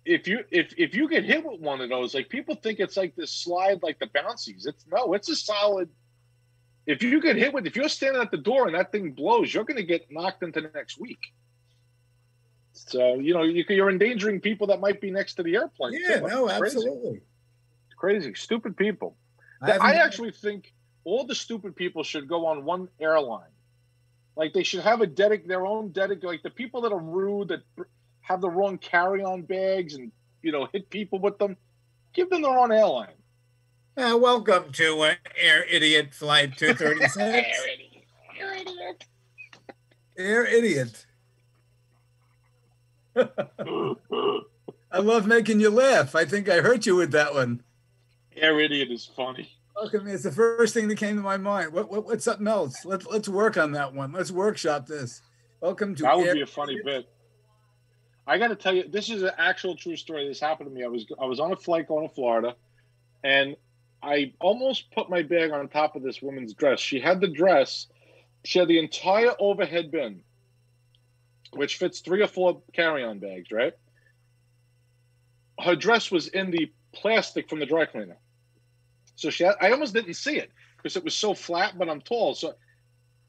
S1: if you get hit with one of those, like people think it's like this slide, like the bouncies. It's a solid if you get hit with, if you're standing at the door and that thing blows, you're going to get knocked into the next week. So, you're endangering people that might be next to the airplane.
S3: Yeah, no, absolutely.
S1: Crazy. Stupid people. I actually think all the stupid people should go on one airline. Like, they should have their own dedicated, like the people that are rude, that have the wrong carry-on bags and, hit people with them, give them their own airline.
S3: Welcome to Air Idiot Flight 236.
S1: Air Idiot.
S3: Air Idiot. I love making you laugh. I think I hurt you with that one.
S1: Air Idiot is funny.
S3: Okay, it's the first thing that came to my mind. What's something else? Let's work on that one. Let's workshop this. Welcome to
S1: That would be a funny bit. I got to tell you, this is an actual true story. This happened to me. I was on a flight going to Florida, and I almost put my bag on top of this woman's dress. She had the dress. She had the entire overhead bin, which fits 3 or 4 carry-on bags, right? Her dress was in the plastic from the dry cleaner. So I almost didn't see it because it was so flat, but I'm tall. So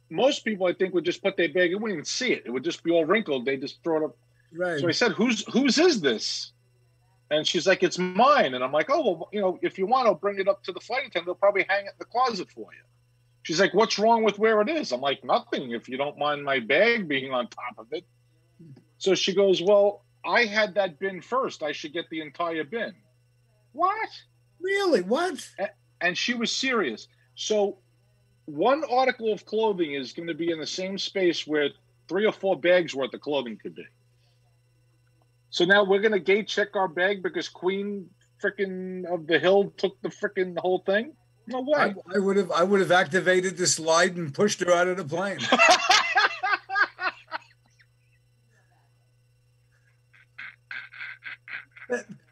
S1: most people, I think, would just put their bag, it wouldn't even see it. It would just be all wrinkled. They just throw it up.
S3: Right.
S1: So I said, whose is this? And she's like, it's mine. And I'm like, oh, well, if you want, I'll bring it up to the flight attendant. They'll probably hang it in the closet for you. She's like, what's wrong with where it is? I'm like, nothing, if you don't mind my bag being on top of it. So she goes, well, I had that bin first. I should get the entire bin. What?
S3: Really? What?
S1: And she was serious. So one article of clothing is going to be in the same space where 3 or 4 bags worth of clothing could be. So now we're going to gate check our bag because Queen frickin' of the Hill took the frickin' whole thing? No way.
S3: I would have activated the slide and pushed her out of the plane.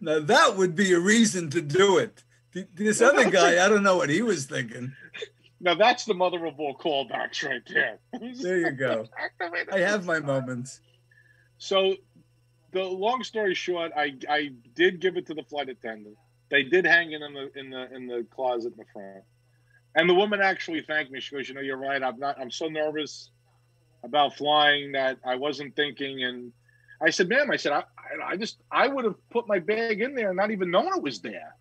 S3: Now that would be a reason to do it. This other guy, I don't know what he was thinking.
S1: Now that's the mother of all callbacks right there.
S3: There you go. I have my moments.
S1: So the long story short, I did give it to the flight attendant. They did hang it in the closet in the front. And the woman actually thanked me. She goes, you're right. I'm so nervous about flying that I wasn't thinking. And I said, ma'am, I would have put my bag in there and not even known it was there.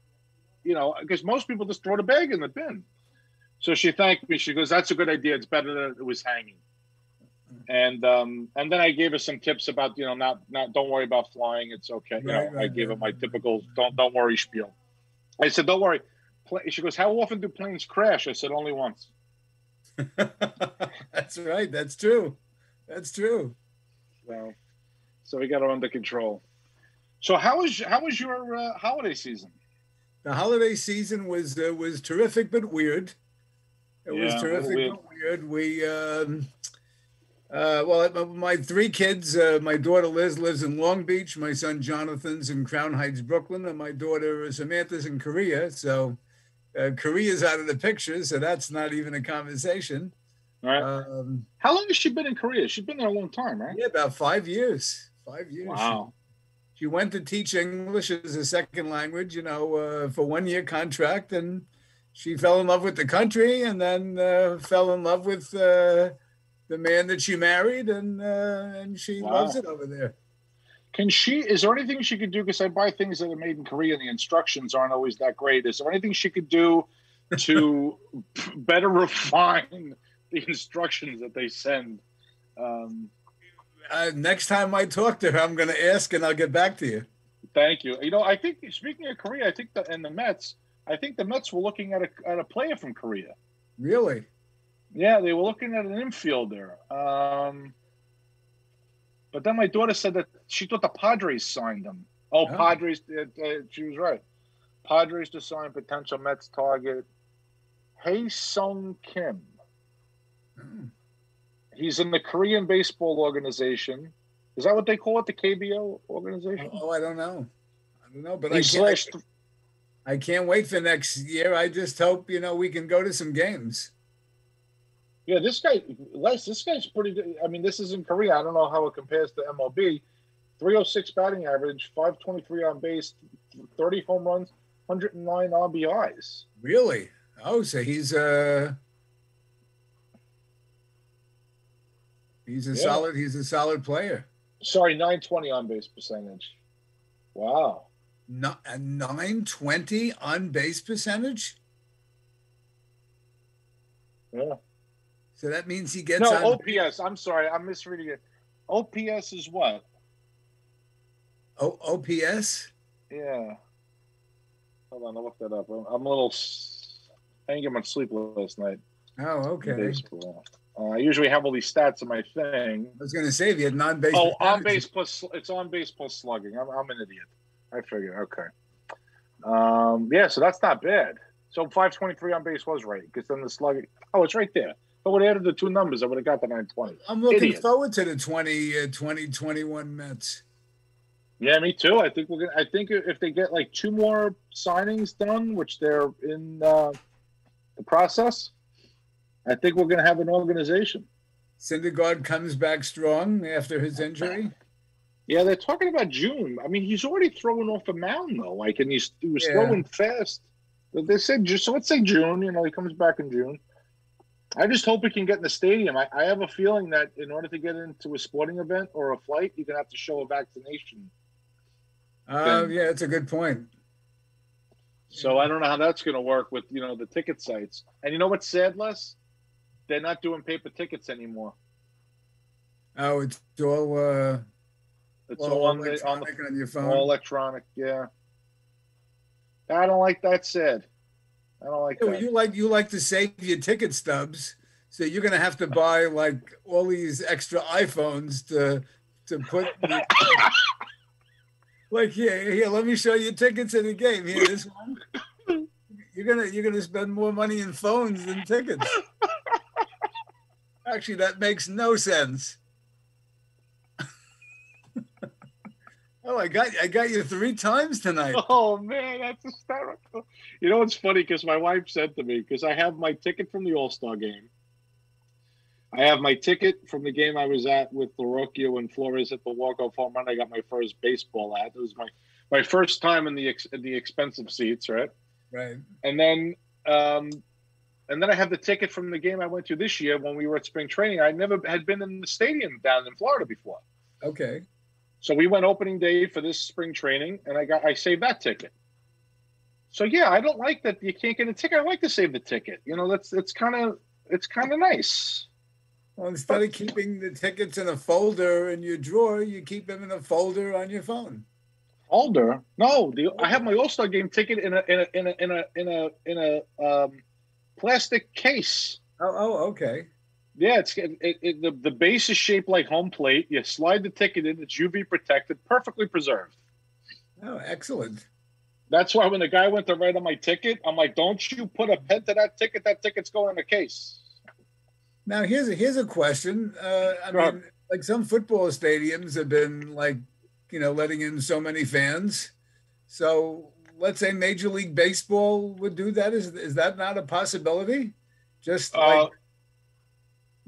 S1: Because most people just throw the bag in the bin. So she thanked me. She goes, that's a good idea. It's better that it was hanging. And then I gave her some tips about, don't worry about flying. It's okay. I gave her my typical don't worry spiel. I said, don't worry. She goes, how often do planes crash? I said, only once.
S3: That's right. That's true. That's true.
S1: So we got her under control. So how was your holiday season?
S3: The holiday season was terrific but weird. It was terrific but weird. We my 3 kids. My daughter Liz lives in Long Beach. My son Jonathan's in Crown Heights, Brooklyn, and my daughter Samantha's in Korea. So Korea's out of the picture. So that's not even a conversation.
S1: All right. How long has she been in Korea? She's been there a long time, right?
S3: Yeah, about 5 years. 5 years.
S1: Wow.
S3: She went to teach English as a second language, for 1-year contract, and she fell in love with the country, and then fell in love with the man that she married, and she loves it over there.
S1: Is there anything she could do? Because I buy things that are made in Korea, and the instructions aren't always that great. Is there anything she could do to better refine the instructions that they send?
S3: Next time I talk to her, I'm going to ask, and I'll get back to you.
S1: Thank you. I think, speaking of Korea, I think the Mets were looking at a player from Korea.
S3: Really?
S1: Yeah, they were looking at an infielder. But then my daughter said that she thought the Padres signed him. Padres. She was right. Padres to sign potential Mets target Hae-Sung Kim. He's in the Korean baseball organization. Is that what they call it, the KBO organization?
S3: Oh, I don't know. But I can't wait for next year. I just hope, we can go to some games.
S1: Yeah, this guy's pretty good. I mean, this is in Korea. I don't know how it compares to MLB. 306 batting average, 523 on base, 30 home runs, 109 RBIs.
S3: Really? Oh, so he's He's a
S1: Yeah.
S3: solid player.
S1: Sorry, 920 on base percentage. Wow.
S3: Not a 920 on base percentage.
S1: Yeah.
S3: So that means he gets
S1: No,
S3: on
S1: OPS. I'm sorry, I'm misreading it. OPS is what?
S3: OPS.
S1: Yeah. Hold on, I'll look that up. I'm a little. I didn't get much sleep last night.
S3: Oh, okay.
S1: Baseball. I usually have all these stats in my thing.
S3: I was going to say if you had non-base.
S1: Oh, on base plus. It's on base plus slugging. I'm an idiot. I figured. Okay. Yeah, so that's not bad. So 523 on base was right because then the slugging. Oh, it's right there. If I would have added the two numbers, I would have got the 920.
S3: I'm looking forward to the 2021 Mets.
S1: Yeah, me too. I think I think if they get like 2 more signings done, which they're in the process, I think we're going to have an organization.
S3: Syndergaard comes back strong after his injury.
S1: Yeah, they're talking about June. I mean, he's already throwing off a mound though. Like, and he was throwing fast. They said so. Let's say June. You know, he comes back in June. I just hope he can get in the stadium. I have a feeling that in order to get into a sporting event or a flight, you're gonna have to show a vaccination.
S3: Yeah, that's a good point.
S1: So I don't know how that's going to work with, the ticket sites. And you know what's sad, Les? They're not doing paper tickets anymore.
S3: Oh, it's all
S1: on
S3: your phone.
S1: All electronic, yeah. I don't like that. Sad. I don't like that.
S3: Well, you like to save your ticket stubs, so you're going to have to buy like all these extra iPhones to put. Like here, let me show you tickets in the game. Here, this one. You're gonna spend more money in phones than tickets. Actually, that makes no sense. Oh, I got you 3 times tonight.
S1: Oh man, that's hysterical. You know what's funny? Because my wife said to me, because I have my ticket from the All-Star game. I have my ticket from the game I was at with LaRocchio and Flores at the walk-off home run. I got my first baseball at. It was my first time in the expensive seats, right?
S3: Right.
S1: And then I have the ticket from the game I went to this year when we were at spring training. I never had been in the stadium down in Florida before.
S3: Okay.
S1: So we went opening day for this spring training, and I saved that ticket. So yeah, I don't like that you can't get a ticket. I like to save the ticket. It's kind of nice.
S3: Well, instead of keeping the tickets in a folder in your drawer, you keep them in a folder on your phone.
S1: Folder? No, I have my All-Star game ticket in a plastic case.
S3: Oh, okay.
S1: Yeah, the base is shaped like home plate. You slide the ticket in; it's UV protected, perfectly preserved.
S3: Oh, excellent.
S1: That's why when the guy went to write on my ticket, I'm like, "Don't you put a pen to that ticket? That ticket's going in a case."
S3: Now, here's a question. I mean, like some football stadiums have been like, letting in so many fans. So let's say Major League Baseball would do that. Is that not a possibility? Just like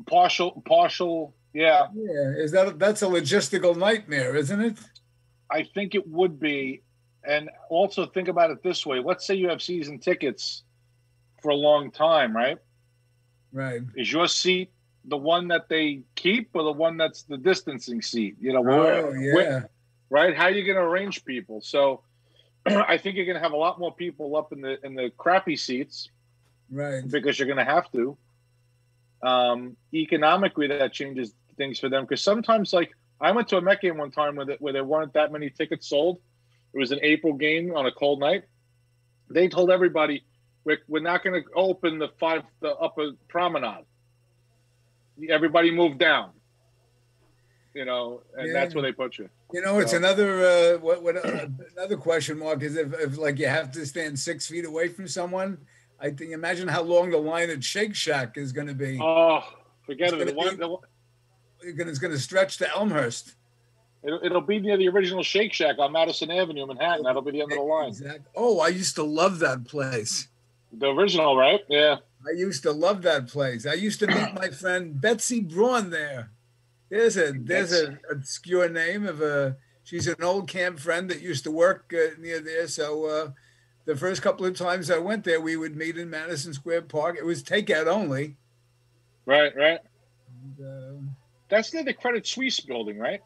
S1: partial, yeah.
S3: Yeah, that's a logistical nightmare, isn't it?
S1: I think it would be. And also think about it this way. Let's say you have season tickets for a long time, right?
S3: Right.
S1: Is your seat the one that they keep or the one that's the distancing seat? Right? How are you going to arrange people? So I think you're going to have a lot more people up in the crappy seats.
S3: Right.
S1: Because you're going to have to. Economically, that changes things for them. Because sometimes, like, I went to a Met game one time where there weren't that many tickets sold. It was an April game on a cold night. They told everybody, we're not going to open the upper promenade. Everybody moved down, and that's where they put you.
S3: It's another another question mark is if like you have to stand 6 feet away from someone. I think imagine how long the line at Shake Shack is going to be.
S1: Oh, forget it.
S3: It's going to stretch to Elmhurst.
S1: It'll be near the original Shake Shack on Madison Avenue, Manhattan. That'll be the end of the line.
S3: Exactly. Oh, I used to love that place.
S1: The original, right? Yeah.
S3: I used to love that place. I used to meet my friend Betsy Braun there. There's an obscure name of she's an old camp friend that used to work near there. So the first couple of times I went there, we would meet in Madison Square Park. It was takeout only.
S1: Right. That's near the Credit Suisse building, right?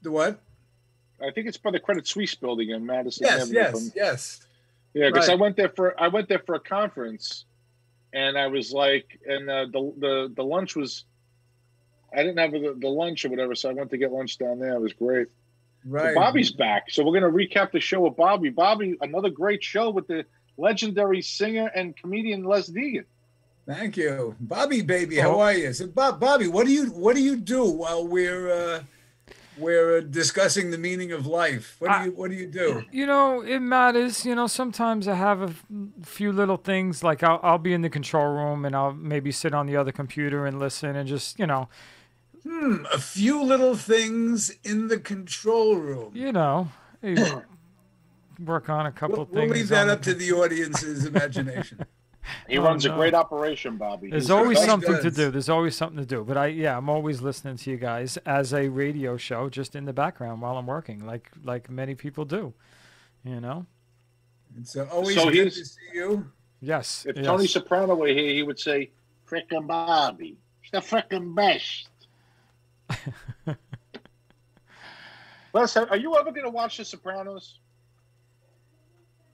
S3: The what?
S1: I think it's by the Credit Suisse building in Madison
S3: Yes,
S1: Avenue.
S3: yes.
S1: Yeah, because
S3: Right.
S1: I went there for a conference, and I was like, and the lunch was, I didn't have the lunch or whatever, so I went to get lunch down there. It was great.
S3: Right.
S1: So Bobby's back, so we're gonna recap the show with Bobby. Bobby, another great show with the legendary singer and comedian Les Degan.
S3: Thank you, Bobby, baby. How are you? So, Bobby, what do you do while we're discussing the meaning of life? What do you do?
S2: You know, it matters. You know, sometimes I have a few little things, like I'll be in the control room and I'll maybe sit on the other computer and listen and just, you know.
S3: A few little things in the control room.
S2: You know, work on a couple things.
S3: We'll leave that up to the audience's imagination.
S1: He runs a great operation, Bobby.
S2: There's always something to do. There's always something to do. But I'm always listening to you guys as a radio show, just in the background while I'm working, like many people do. You know.
S3: It's always good to see you.
S2: Yes.
S1: If Tony Soprano were here, he would say, "Frickin' Bobby, it's the frickin' best." Les, are you ever going to watch The Sopranos?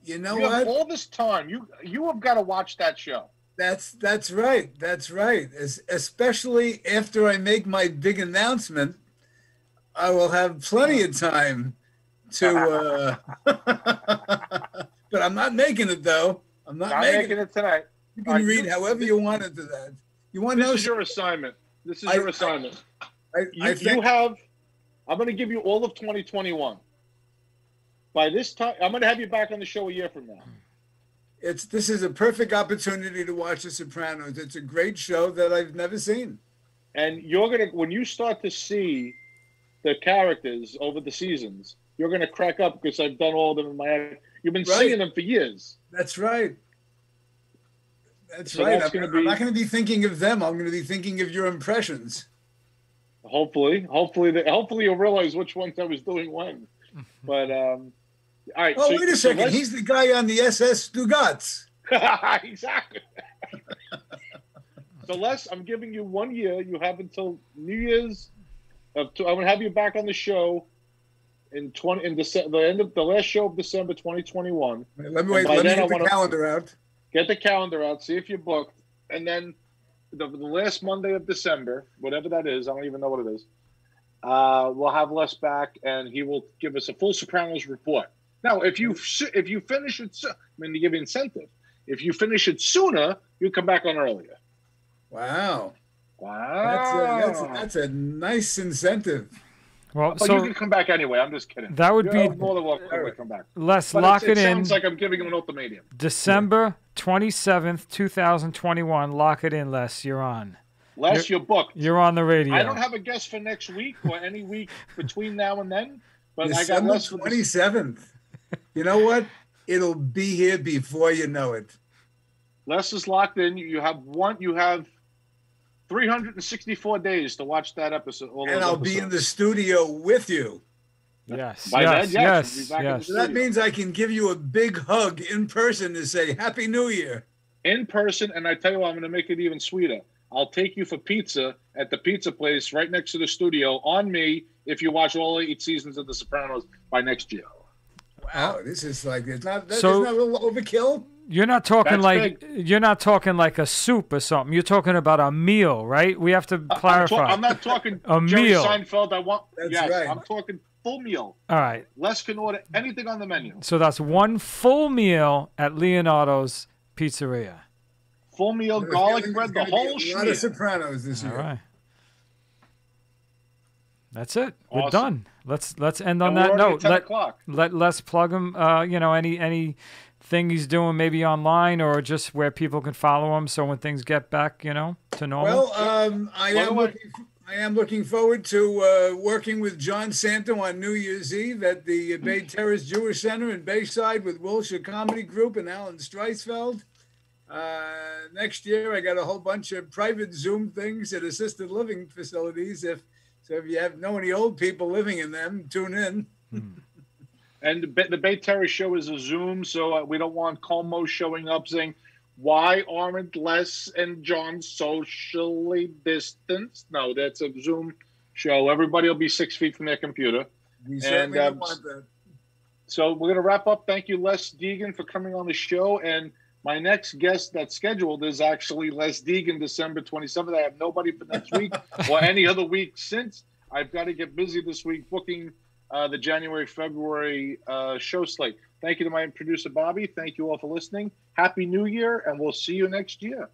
S3: You know
S1: you
S3: what?
S1: Have all this time, you have got to watch that show.
S3: That's right. That's right. Especially after I make my big announcement, I will have plenty of time to. But I'm not making it though. I'm not making
S1: it tonight.
S3: You can read however you want into that. You want to know?
S1: This is your assignment. This is your assignment.
S3: I think
S1: you have. I'm going to give you all of 2021. By this time, I'm going to have you back on the show a year from now.
S3: This is a perfect opportunity to watch The Sopranos. It's a great show that I've never seen.
S1: And you're going to, when you start to see the characters over the seasons, you're going to crack up because I've done all of them in my head. You've been seeing them for years.
S3: That's right. That's right. I'm not going to be thinking of them. I'm going to be thinking of your impressions.
S1: Hopefully you'll realize which ones I was doing when. But all right.
S3: Oh, wait a second. He's the guy on the SS Stugatz.
S1: Exactly. So Les, I'm giving you 1 year. You have until New Year's. I'm going to have you back on the show in the end of the last show of December 2021.
S3: Let me get the calendar out.
S1: Get the calendar out. See if you're booked, and then the last Monday of December, whatever that is, I don't even know what it is. We'll have Les back, and he will give us a full Sopranos report. Now, if you finish it, to give you incentive. If you finish it sooner, you come back on earlier.
S3: Wow! That's a nice incentive.
S1: Well, but you can come back anyway. I'm just kidding.
S2: That would be
S1: more than welcome to come back.
S2: Let's lock it in.
S1: Sounds like I'm giving him an ultimatum.
S2: December 27th, 2021. Lock it in, Les. You're on.
S1: Les, you're booked.
S2: You're on the radio.
S1: I don't have a guest for next week or any week between now and then. But
S3: December
S1: I got Les
S3: 27th. You know what? It'll be here before you know it.
S1: Les is locked in. You have 364 days to watch that episode.
S3: And I'll be in the studio with you.
S2: Yes.
S1: By then,
S2: yes.
S3: So that means I can give you a big hug in person to say Happy New Year.
S1: In person, and I tell you what, I'm going to make it even sweeter. I'll take you for pizza at the pizza place right next to the studio on me if you watch all 8 seasons of The Sopranos by next year.
S3: Wow, this is like it's not a little overkill.
S2: You're not talking like a soup or something. You're talking about a meal, right? We have to clarify.
S1: I'm not talking
S2: a
S1: Jerry
S2: meal.
S1: Seinfeld.
S3: That's right.
S1: I'm talking full meal.
S2: All right.
S1: Les can order anything on the menu.
S2: So that's one full meal at Leonardo's Pizzeria.
S1: Full meal, garlic bread, the whole
S3: shit. A lot of Sopranos this year.
S2: All right. That's it.
S1: Awesome.
S2: We're done. Let's end on that note. Let's plug him. Any thing he's doing maybe online or just where people can follow him. So when things get back, to normal.
S3: Well, I am looking forward to working with John Santo on New Year's Eve at the Bay Terrace Jewish Center in Bayside with Wilshire Comedy Group and Alan Streisfeld. Next year, I got a whole bunch of private Zoom things at assisted living facilities. If you know any old people living in them, tune in.
S1: And the Bay Terrace show is a Zoom, so we don't want Como showing up saying, Why aren't Les and John socially distanced? No, that's a Zoom show. Everybody will be 6 feet from their computer.
S3: We certainly don't want that.
S1: So we're going to wrap up. Thank you, Les Degan, for coming on the show. And my next guest that's scheduled is actually Les Degan, December 27th. I have nobody for next week or any other week since. I've got to get busy this week booking the January, February show slate. Thank you to my producer, Bobby. Thank you all for listening. Happy New Year, and we'll see you next year.